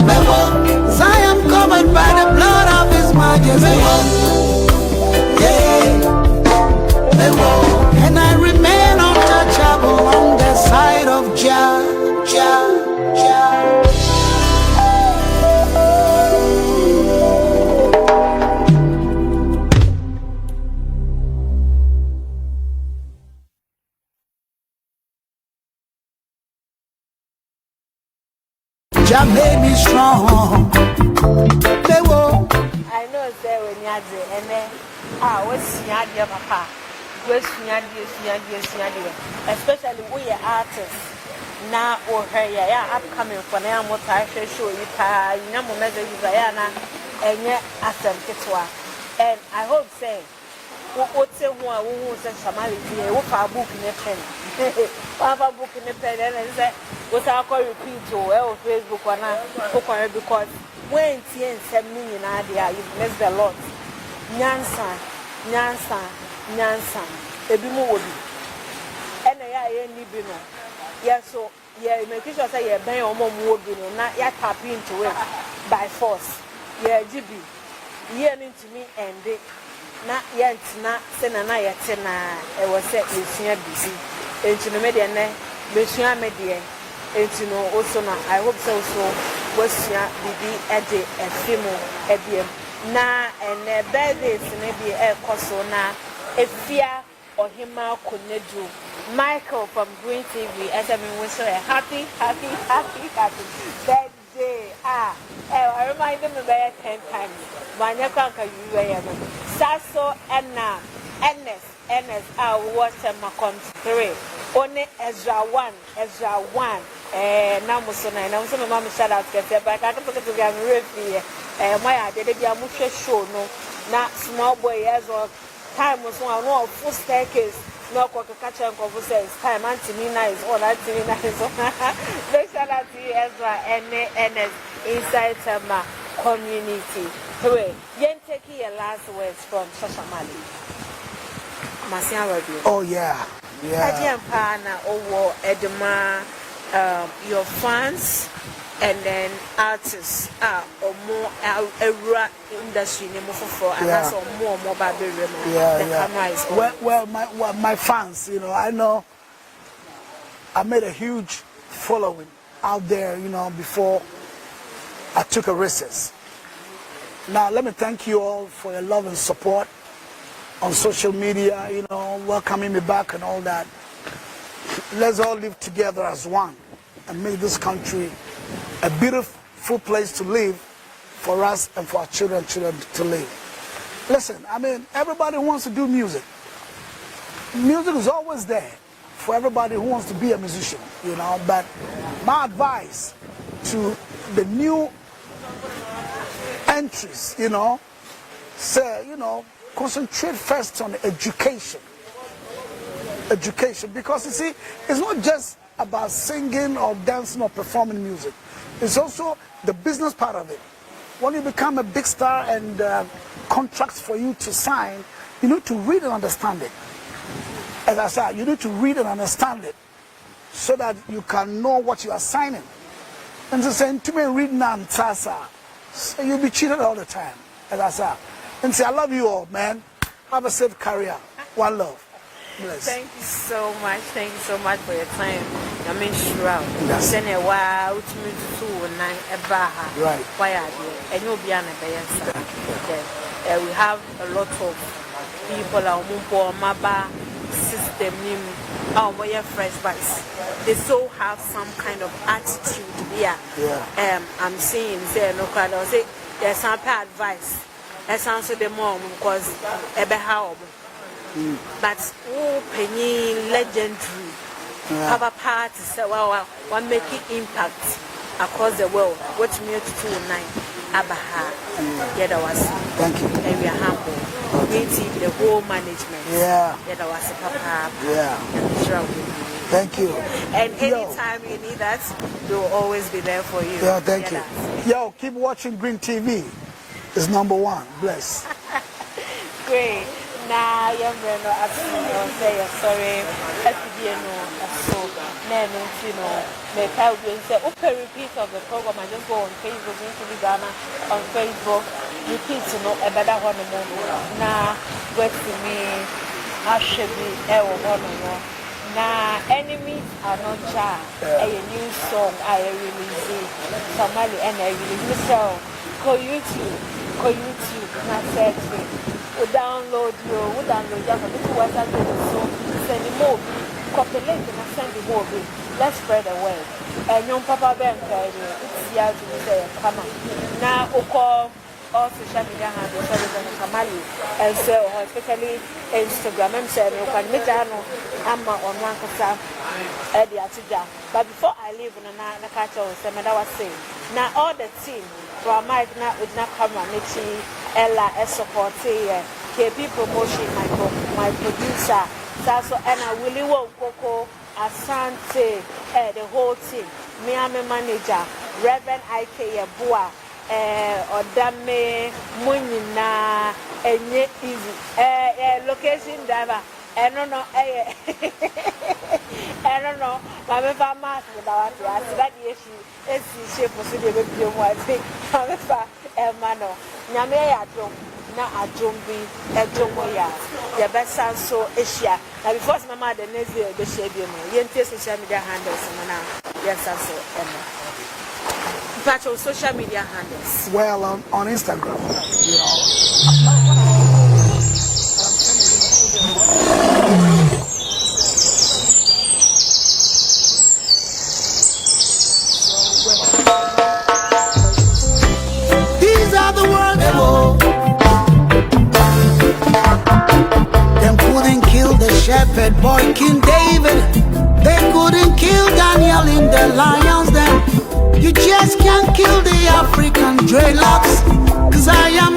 Mewo, 'cause I am covered by the blood of His Majesty. Yeah. Mewo, and I remain untouchable on the side of Jah, Jah, Jah. Jah made me strong. They won't. I know there when you are there, and then what's your papa? What's your especially we are artists now or her, yeah, upcoming for now. What I show you, you know, messages Diana, and yet Assam Kitwa. And I hope say, what's the one who says Somali, what our book in a pen? Have a book in a pen, and I said, what I call repeat to Facebook or not, because when TN 7 million idea, you miss the lot. Nyansa, Nyansa, Nyansa, Ebimu Wobi. And I ain't living. Yes, so, yeah, make sure say you're buying or more wobbling, not yet tap into it by force. Yeah, GB. Yeah, into me and they not yet, not send a night it was set with senior busy. Into the media, Monsieur Media. And also now, I hope so. Was your BB at the Fimo ABM now and birthdays maybe a Cosona, a fear or him could not do. Michael from Green TV, as I mean, we say happy birthday. I remind them about 10 times. My Nakanka, you were Sasso and now, Ernest, I watch my country. Only Ezra 1. Now Musona, now some mama shout out get but I can't forget to be a referee. My idea be a mushe show no. Now small boy as well. Time was one more full staircase. No cock catch and cover says time Antimina is all Antimina is on. They shout out to Ezra and inside my community. Anyway, yen take your last words from Shasha Marley. Oh yeah. Yeah. Edema, your fans and then artists or more era industry for and that's more well my fans, you know, I know I made a huge following out there, you know, before I took a recess. Now let me thank you all for your love and support on social media, you know, welcoming me back and all that. Let's all live together as one and make this country a beautiful place to live for us and for our children to live. Listen, I mean, everybody wants to do music. Music is always there for everybody who wants to be a musician, you know, but my advice to the new entries, you know, say, you know, concentrate first on education. education, because you see, it's not just about singing or dancing or performing music. It's also the business part of it. When you become a big star and contracts for you to sign, you need to read and understand it. As I said, you need to read and understand it so that you can know what you are signing. And to say, to me, read now, so you'll be cheated all the time. As I said, and say, I love you all, man. Have a safe career. One love. Bless. Thank you so much. Thank you so much for your time. I mean, sure. Send a while to me to 9 a baha. Right. Why are you? And you'll be on a bayan. We have a lot of people are mumpo maba system nim our fresh vice. They so have some kind of attitude here. Yeah. I'm seeing say no crowd or say there's some advice. That sounds to the mom because how. But penny legendary. Have a part to say one making impact across the world. What me to 2-9 Abaha. Thank you. And we are humble. Meeting the whole management. Yeah. Papa. Yeah. Thank you. And anytime you need us, we'll always be there for you. Yeah, thank you. Yo, keep watching Green TV. It's #1. Bless. Great. Now, young man, I say sorry. So, may say, open repeat of the program. I just go on Facebook, into Ghana, on Facebook. Repeat to know a better one. Now, wait to me. I should be one. Now, enemies are not child. A new song I release. Somebody and I release. So, go YouTube, not search me. We download just a little WhatsApp so send the movie, copy link and send the movie. Let's spread the word. And young Papa Ben, it's here to say, come on. Now, all social media handles, Shasha Marley, and so especially Instagram. I'm saying you can meet I'm on one person at the Atija. But before I leave, I catch on some I was saying. Now all the team from Mike now with not camera, Nichi, Ella, support KP promotion, my producer, Sasso, and I Willie Coco, Asante, the whole team, Miami manager, Reverend Ike Boa. Odame Munina enye easy location driver I don't know mama fa mass without that issue is shape so dey be mo ati mama fa mano nyame ya drum na adwombi edwomo ya besa so ehia na before mama the next day be share bi mo yentie social media handles mo na yes so social media handles. Well, on Instagram, you know. These are the words of them couldn't kill the shepherd boy King David. They couldn't kill Daniel in the lion's den. You just can't kill the African dreadlocks, 'cause I am